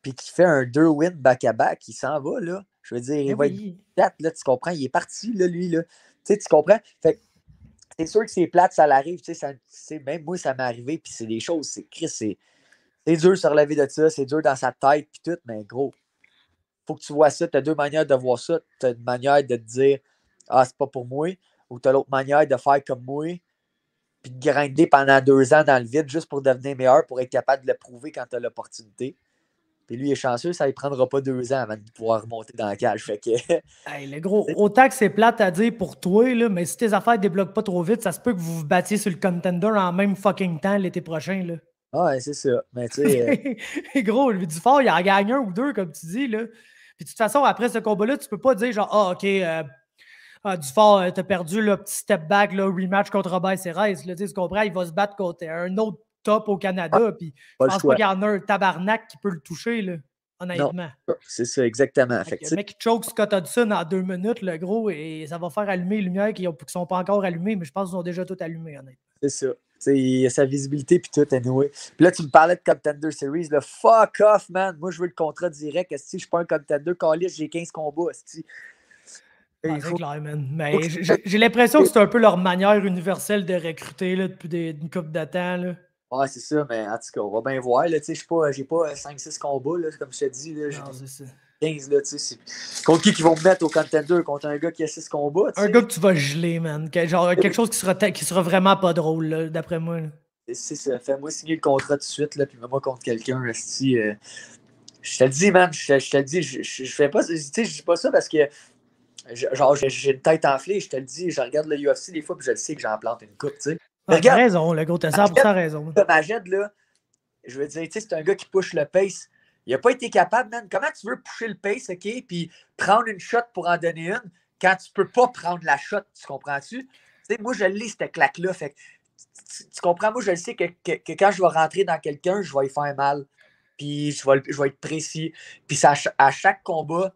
puis qu'il fait un 2 wins back-à-back, il s'en va, là. Je veux dire, il va être 4, là, tu comprends? Il est parti, là, lui, là. Tu comprends? Fait que c'est sûr que c'est plate, ça l'arrive, même moi, ça m'est arrivé, puis c'est des choses, c'est dur de se relever de ça, c'est dur dans sa tête, puis tout, mais gros, faut que tu vois ça, tu as 2 manières de voir ça. Tu as une manière de te dire, ah, c'est pas pour moi, ou tu as l'autre manière de faire comme moi, puis de grinder pendant 2 ans dans le vide juste pour devenir meilleur, pour être capable de le prouver quand tu as l'opportunité. Puis lui, il est chanceux, ça ne prendra pas 2 ans avant de pouvoir remonter dans la cage. Fait que... hey, le gros, autant que c'est plate à dire pour toi, là, mais si tes affaires ne débloquent pas trop vite, ça se peut que vous vous battiez sur le contender en même fucking temps l'été prochain. Là. Ah, ouais, c'est ça. Mais tu sais. Gros, lui, Dufort, il en gagne 1 ou 2, comme tu dis. Là. Puis de toute façon, après ce combat-là, tu peux pas dire genre, ah, OK, Dufort, t'as perdu le petit step back, là, rematch contre Robert Serres. Tu comprends, il va se battre contre un autre top au Canada. Puis je pense pas qu'il y en a un tabarnak qui peut le toucher, là, honnêtement. Non, c'est ça, exactement. Le mec qui choke Scott Hudson en 2 minutes, le gros, et ça va faire allumer les lumières qui ne sont pas encore allumées, mais je pense qu'ils sont déjà toutes allumées, honnêtement. C'est ça. Il y a sa visibilité puis tout, anyway. Puis là, tu me parlais de Contender Series. Là, fuck off, man. Moi, je veux le contrat direct. Si je suis pas un Contender, calice, j'ai 15 combats. C'est clair, man. Mais j'ai l'impression que c'est un peu leur manière universelle de recruter là, depuis une couple de temps. Là. Ouais, c'est ça, mais en tout cas, on va bien voir. Je n'ai pas 5-6 combats, là, comme je te dis. Là, non, c'est ça. 15, là, tu sais. Contre qui vont me mettre au contender? Contre un gars qui a 6 combats, tu sais. Un gars que tu vas geler, man. Genre, quelque chose qui sera vraiment pas drôle, d'après moi. C'est ça. Fais-moi signer le contrat tout de suite, là, puis mets-moi contre quelqu'un, esti. Je te le dis, man, je te le dis, je fais pas, tu sais, je dis pas ça parce que, genre, j'ai une tête enflée, je te le dis, je regarde le UFC des fois, puis je le sais que j'en plante une coupe, tu sais. Ah, t'as raison, le gars, t'as 100% raison. Maged, là, je veux dire, tu sais, c'est un gars qui push le pace. Il a pas été capable, man. Comment tu veux pusher le pace, OK, puis prendre une shot pour en donner une quand tu peux pas prendre la shot, tu comprends-tu? Tu sais, moi, je l'ai, cette claque-là, fait que, tu comprends? Moi, je le sais que quand je vais rentrer dans quelqu'un, je vais y faire mal. Puis je vais être précis. Puis à chaque combat,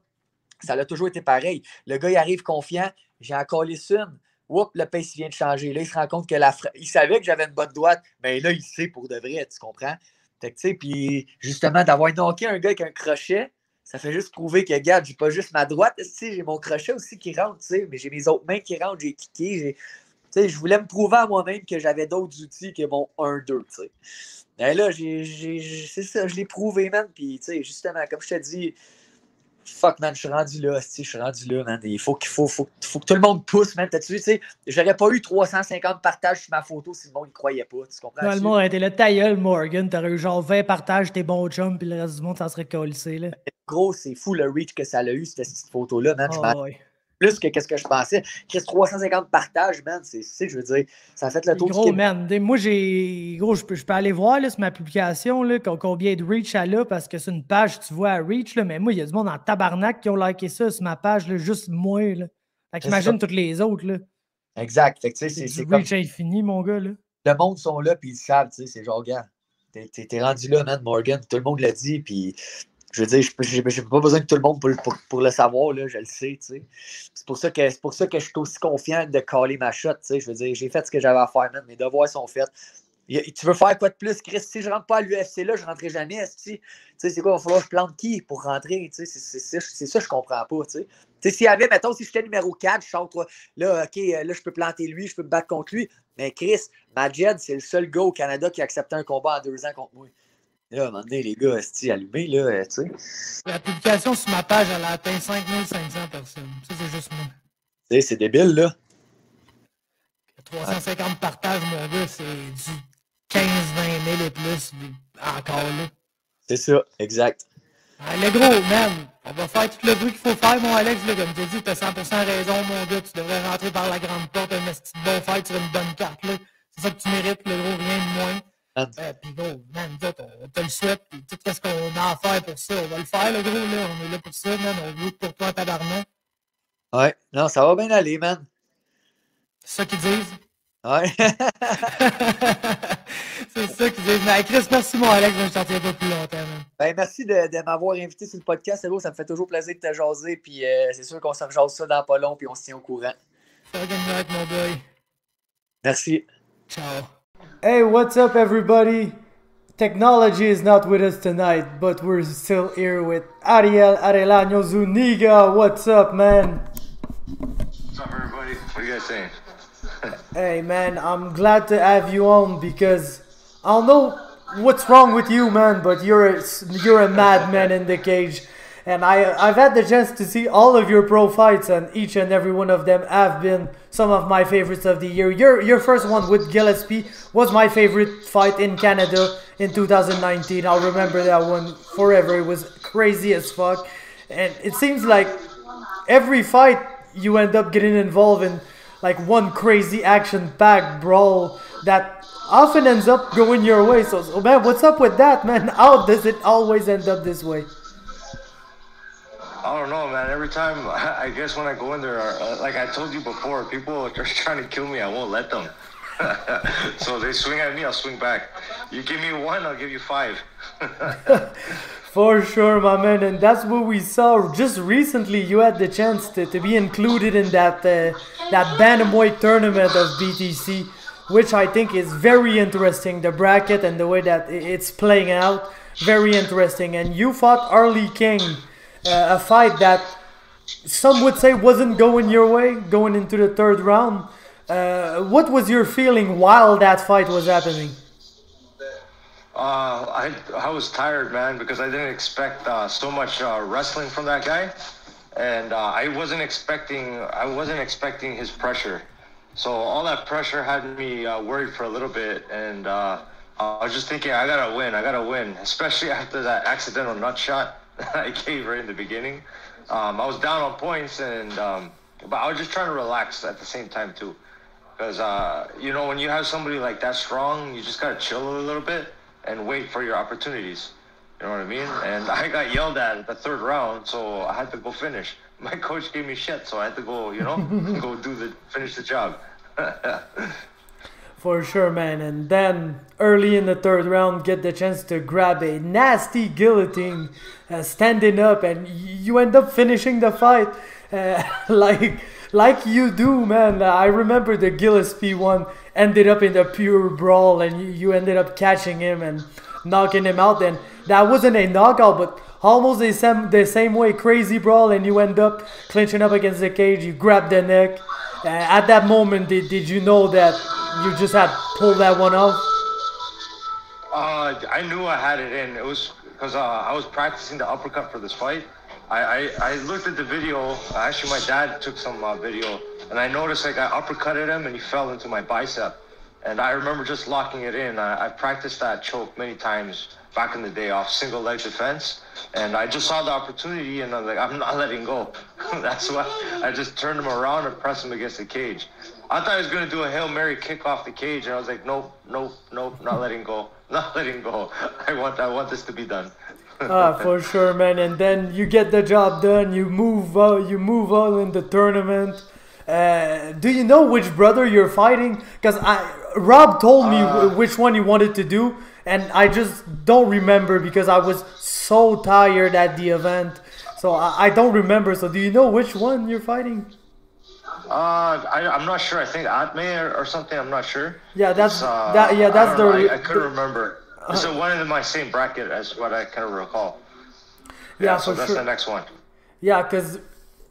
ça a toujours été pareil. Le gars, il arrive confiant. J'ai encore les une. Oups, le pace vient de changer. Là, il se rend compte que il savait que j'avais une bonne droite, mais là, il sait pour de vrai, tu comprends? Fait que, tu sais, puis justement, d'avoir knocké un gars avec un crochet, ça fait juste prouver que, regarde, j'ai pas juste ma droite, j'ai mon crochet aussi qui rentre, tu sais, mais j'ai mes autres mains qui rentrent, j'ai kické, tu sais, je voulais me prouver à moi-même que j'avais d'autres outils que mon 1-2, tu sais. Mais là, c'est ça, je l'ai prouvé, man. Puis, tu sais, justement, comme je te dis, fuck, man, je suis rendu là, man. Il faut que tout le monde pousse, man. T'as-tu vu, tu sais, j'aurais pas eu 350 partages sur ma photo si le monde ne croyait pas, tu comprends? Non, le monde aurait été là, ta gueule, Morgan. T'aurais eu genre 20 partages, tes bons chums, puis le reste du monde, ça serait collissé, là. Gros, c'est fou le reach que ça a eu, cette photo-là, man. Oh, ouais. Plus que qu'est-ce que je pensais. Chris, 350 partages, man, c'est, je veux dire, ça a fait le tour du Québec. Man, moi, je peux aller voir, là, sur ma publication, là, combien de reach elle a, parce que c'est une page, tu vois, à reach, là, mais moi, il y a du monde en tabarnak qui ont liké ça sur ma page, là, juste moi, là. Fait qu'imagine toutes les autres, là. Exact. Fait que, tu sais, c'est reach comme... infini, mon gars, là. Le monde sont là, puis ils savent, tu sais, c'est genre, gars, t'es rendu là, man, Morgan, tout le monde l'a dit, puis je veux dire, j'ai pas besoin de tout le monde pour le savoir, là, je le sais, tu sais. C'est pour ça que je suis aussi confiant de caler ma shot, tu sais. Je veux dire, j'ai fait ce que j'avais à faire, man. Mes devoirs sont faits. Tu veux faire quoi de plus, Chris? Si je rentre pas à l'UFC là, je rentrerai jamais, tu sais, c'est quoi? Il va falloir que je plante qui pour rentrer, tu sais? C'est ça, je comprends pas, tu sais. Tu sais, s'il y avait, mettons, si j'étais numéro 4, je sors, là, OK, là, je peux planter lui, je peux me battre contre lui. Mais Chris, Maged, c'est le seul gars au Canada qui a accepté un combat en 2 ans contre moi. Là, à un moment donné, les gars, allumés, là, tu sais. La publication sur ma page, elle a atteint 5500 personnes. Ça, c'est juste moi. Tu sais, c'est débile, là. 350 partages, mon gars, c'est du 15-20 000 et plus, encore, là. C'est ça, exact. Le gros, man, on va faire tout le bruit qu'il faut faire, mon Alex, là, comme tu as dit, t'as 100% raison, mon gars, tu devrais rentrer par la grande porte, un petit bon fight sur une bonne carte, là. C'est ça que tu mérites, le gros, rien de moins. Puis gros, man, on te le souhaite, puis tout ce qu'on a à faire pour ça, on va le faire, le gros, là, on est là pour ça, man, on veut pour toi, tabarnak. Ouais, non, ça va bien aller, man. C'est ça qu'ils disent. Ouais. C'est ça qu'ils disent. Mais Chris, merci, mon Alex, je t'en tiens pas plus longtemps, man. Ben, merci de m'avoir invité sur le podcast, Hello, ça me fait toujours plaisir de te jaser, puis c'est sûr qu'on se rejase ça dans pas long, puis on se tient au courant. Fucking right, mon boy. Merci. Ciao. Hey, what's up, everybody? Technology is not with us tonight, but we're still here with Ariel Zuniga. What's up, man? What's up, everybody? What are you guys saying? Hey, man, I'm glad to have you on because I don't know what's wrong with you, man, but you're a madman in the cage. And I've had the chance to see all of your pro fights, and each and every one of them have been some of my favorites of the year. Your first one with Gillespie was my favorite fight in Canada in 2019. I'll remember that one forever. It was crazy as fuck. And it seems like every fight you end up getting involved in like one crazy action-packed brawl that often ends up going your way. So man, what's up with that, man? How does it always end up this way? I don't know, man. Every time, I guess when I go in there, like I told you before, people are trying to kill me. I won't let them. So they swing at me, I'll swing back. You give me one, I'll give you 5. For sure, my man. And that's what we saw. Just recently, you had the chance to be included in that Bantamweight tournament of BTC, which I think is very interesting. The bracket and the way that it's playing out, very interesting. And you fought Arlie King. A fight that some would say wasn't going your way, going into the third round. What was your feeling while that fight was happening? I was tired, man, because I didn't expect so much wrestling from that guy, and I wasn't expecting his pressure. So all that pressure had me worried for a little bit, and I was just thinking, I gotta win, especially after that accidental nut shot I gave right in the beginning. I was down on points, and but I was just trying to relax at the same time too, because you know, when you have somebody like that strong, you just gotta chill a little bit and wait for your opportunities. You know what I mean? And I got yelled at the third round, so I had to go finish. My coach gave me shit, so I had to go, you know, finish the job. For sure, man. And then early in the third round, get the chance to grab a nasty guillotine, standing up, and you end up finishing the fight like you do, man. I remember the Gillespie one ended up in a pure brawl, and you ended up catching him and knocking him out. And that wasn't a knockout, but almost the same way, crazy brawl, and you end up clinching up against the cage. You grab the neck. At that moment, did you know that you just had pulled that one off? I knew I had it in. It was because I was practicing the uppercut for this fight. I looked at the video. Actually, my dad took some video, and I noticed like I uppercutted him, and he fell into my bicep. And I remember just locking it in. I practiced that choke many times back in the day off single leg defense. And I just saw the opportunity, and I was like, I'm not letting go. That's why I just turned him around and pressed him against the cage. I thought he was going to do a Hail Mary kick off the cage, and I was like, nope, not letting go. Not letting go. I want this to be done. For sure, man. And then you get the job done. You move on in the tournament. Do you know which brother you're fighting? Because Rob told me which one he wanted to do, and I just don't remember because I was so tired at the event. So I don't remember. So do you know which one you're fighting? I'm not sure. I think Atme or something. I'm not sure. Yeah, that's I couldn't remember. It's one in my same bracket as what I kind of recall. Yeah, so for that's sure. The next one. Yeah, because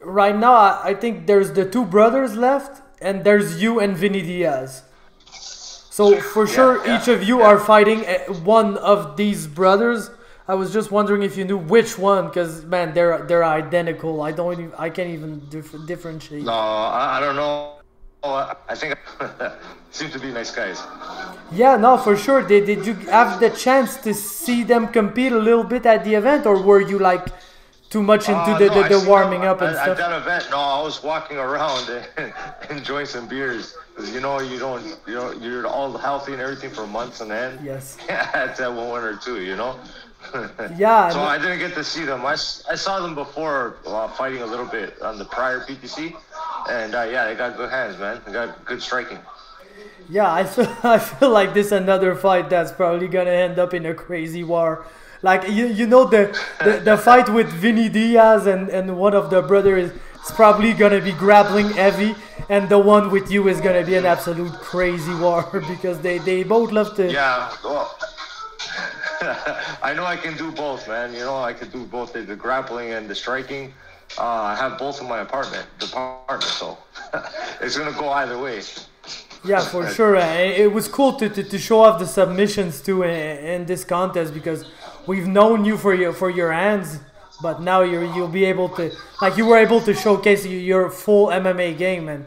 right now I think there's the two brothers left, and there's you and Vinny Diaz. So for sure, each of you are fighting one of these brothers. I was just wondering if you knew which one, because man, they're identical. I can't even differentiate. No, I don't know. I think seem to be nice guys. Yeah, no, for sure. Did you have the chance to see them compete a little bit at the event, or were you like too much into the warming up and stuff? At that event, no, I was walking around and enjoying some beers. You know, you're all healthy and everything for months on end. Yes. At that one or two, you know. Yeah. So I didn't get to see them. I saw them before fighting a little bit on the prior BTC, and yeah, they got good hands, man. They got good striking. Yeah, I feel like this another fight that's probably gonna end up in a crazy war. Like you know the fight with Vinny Diaz and one of the brothers is probably gonna be grappling heavy, and the one with you is gonna be an absolute crazy war because they both love to. Yeah, well, I know I can do both, man. You know, I can do both the grappling and the striking. I have both in my apartment, so it's gonna go either way. Yeah, for sure. It was cool to show off the submissions too in this contest because we've known you for your hands, but now you'll be able to, like, you were able to showcase your full MMA game, and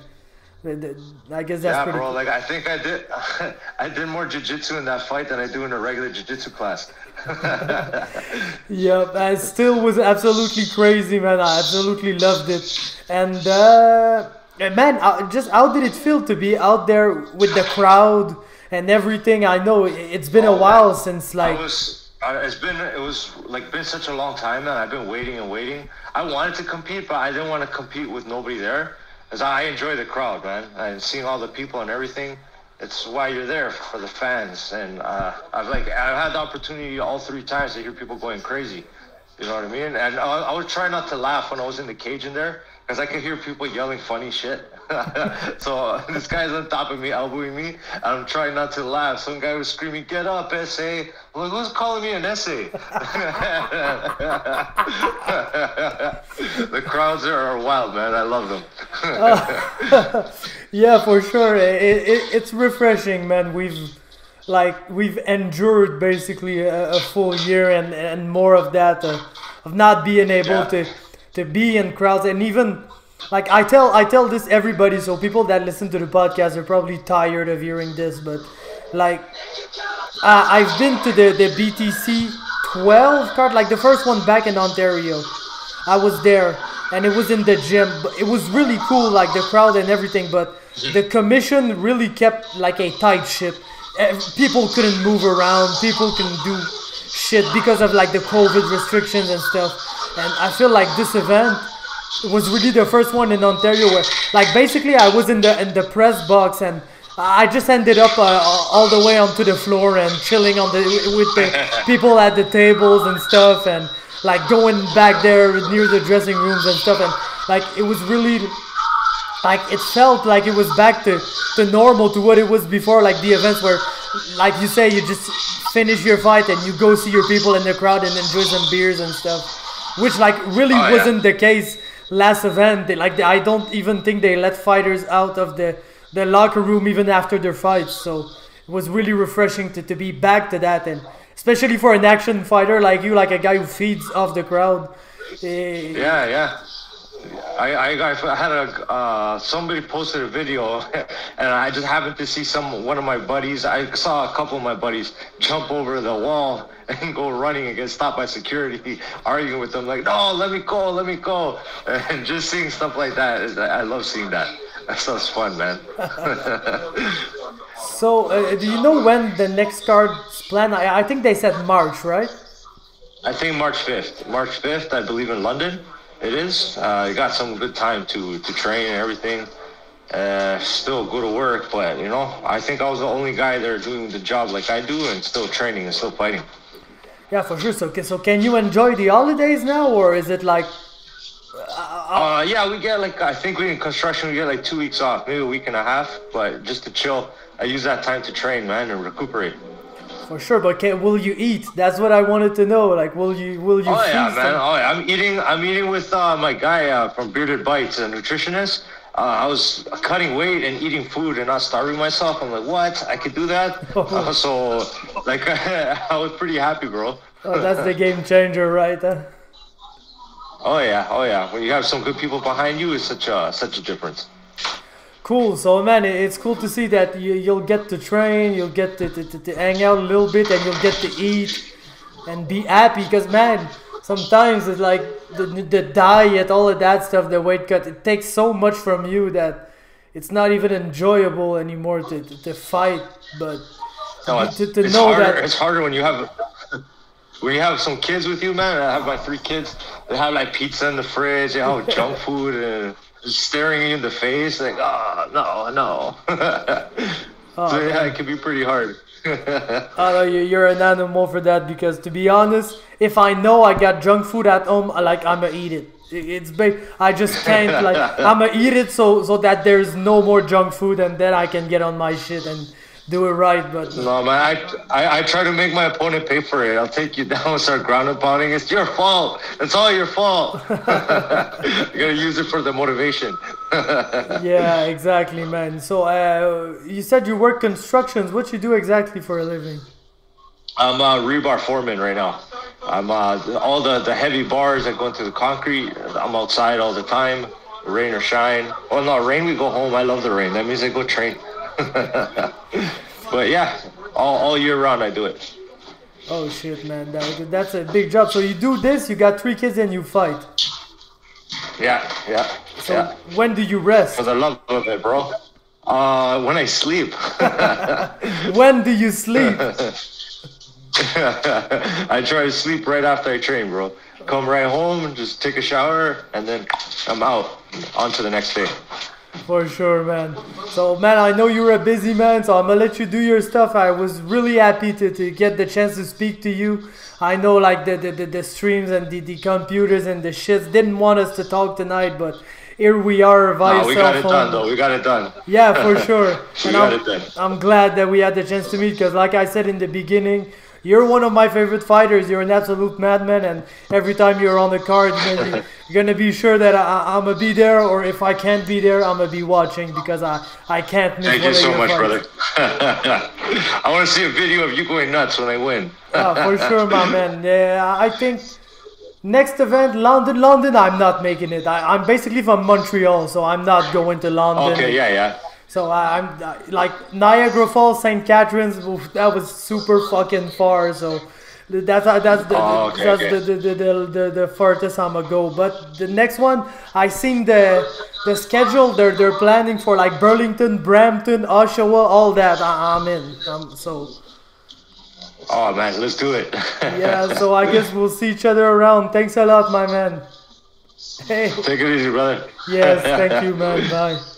I guess that's pretty bro. cool. Like I think I did more jiu-jitsu in that fight than I do in a regular jiu-jitsu class. Yep, it still was absolutely crazy, man. I absolutely loved it, and man, just how did it feel to be out there with the crowd and everything? I know it's been a while since like. It was like been such a long time, man. I've been waiting and waiting. I wanted to compete, but I didn't want to compete with nobody there, because I enjoy the crowd, man, and seeing all the people and everything. It's why you're there, for the fans. And I've had the opportunity all 3 times to hear people going crazy. You know what I mean? And I would try not to laugh when I was in the cage in there, because I could hear people yelling funny shit. So this guy's on top of me, elbowing me, and I'm trying not to laugh. Some guy was screaming, "Get up, SA!" I'm like, who's calling me an SA? The crowds are wild, man. I love them. Yeah, for sure. It's refreshing, man. like we've endured basically a full year and more of that of not being able to be in crowds. And even like I tell this everybody, so people that listen to the podcast are probably tired of hearing this, but like I've been to the BTC 12 card, like the first one back in Ontario. I was there and it was in the gym. It was really cool, like the crowd and everything, but the commission really kept like a tight ship. People couldn't move around, people couldn't do shit because of like the COVID restrictions and stuff. And I feel like this event was really the first one in Ontario where like basically I was in the press box and I just ended up all the way onto the floor and chilling with the people at the tables and stuff, and like going back there near the dressing rooms and stuff, and like it was really like it felt like it was back to normal, to what it was before, like the events where, like you say, you just finish your fight and you go see your people in the crowd and enjoy some beers and stuff, which like really wasn't the case last event. I don't even think they let fighters out of the locker room even after their fights. So it was really refreshing to be back to that, and especially for an action fighter like you, like a guy who feeds off the crowd. I had somebody posted a video, and I just happened to see one of my buddies. I saw a couple of my buddies jump over the wall and go running and get stopped by security, arguing with them like, "No, let me go." And just seeing stuff like that, I love seeing that. That sounds fun, man. So, do you know when the next card's planned? I think they said March, right? I think March 5th. March 5th, I believe, in London. It is. You got some good time to train and everything. Still go to work, but, you know, I think I was the only guy there doing the job like I do and still training and still fighting. Yeah, for sure. So can you enjoy the holidays now, or is it like... Yeah, we get like, I think we in construction, we get like 2 weeks off, maybe a week and a half, but just to chill. I use that time to train, man, and recuperate. For sure, but will you eat? That's what I wanted to know. Like, will you? Oh yeah, man. Oh yeah. I'm eating with my guy from Bearded Bites, a nutritionist. I was cutting weight and eating food and not starving myself. I'm like, what? I could do that? So, like, I was pretty happy, bro. Oh, that's the game changer, right? Oh yeah. When you have some good people behind you, it's such a difference. Cool. So, man, it's cool to see that you'll get to train, you'll get to hang out a little bit, and you'll get to eat and be happy. Because, man, sometimes it's like the diet, all of that stuff, the weight cut, it takes so much from you that it's not even enjoyable anymore to fight. But it's know harder, that... It's harder when you have some kids with you, man. I have my 3 kids. They have like pizza in the fridge, they have junk food, and just staring you in the face, like, no. So yeah, it can be pretty hard. You're an animal for that, because to be honest, if I know I got junk food at home, I'ma eat it. It's big. I just can't, like, I'ma eat it so that there's no more junk food, and then I can get on my shit and do it right. But no, man, I try to make my opponent pay for it. I'll take you down and start ground and pounding. It's your fault. It's all your fault. You gotta use it for the motivation. Yeah, exactly, man. So you said you work constructions. What you do exactly for a living? I'm a rebar foreman right now. I'm all the heavy bars that go into the concrete. I'm outside all the time, rain or shine. Well, no, rain we go home. I love the rain. That means I go train. But yeah, all year round I do it. Oh shit, man, that's a big job. So you do this, you got 3 kids, and you fight. Yeah. So when do you rest? For the love of it, bro. When I sleep. When do you sleep? I try to sleep right after I train, bro. Come right home and just take a shower, and then I'm out on to the next day. For sure, man. So, man, I know you're a busy man, so I'm gonna let you do your stuff. I was really happy to get the chance to speak to you. I know, like, the streams and the computers and the shits didn't want us to talk tonight, but here we are via cell phone. We got it done, though. We got it done. Yeah, for sure. We got it done. I'm glad that we had the chance to meet, because like I said in the beginning, you're one of my favorite fighters. You're an absolute madman, and every time you're on the card, you're gonna be sure that I'm gonna be there, or if I can't be there, I'm gonna be watching because I can't miss. Thank you so much, brother. I want to see a video of you going nuts when they win. For sure, my man. Yeah, I think next event, London, I'm not making it. I'm basically from Montreal, so I'm not going to London. Okay, yeah. So I'm like Niagara Falls, St. Catharines. That was super fucking far. So that's the farthest I'm gonna go. But the next one, I seen the schedule. They're planning for like Burlington, Brampton, Oshawa, all that. I'm in. So. Oh man, let's do it. Yeah. So I guess we'll see each other around. Thanks a lot, my man. Hey. Take it easy, brother. Yes. Thank you, man. Bye.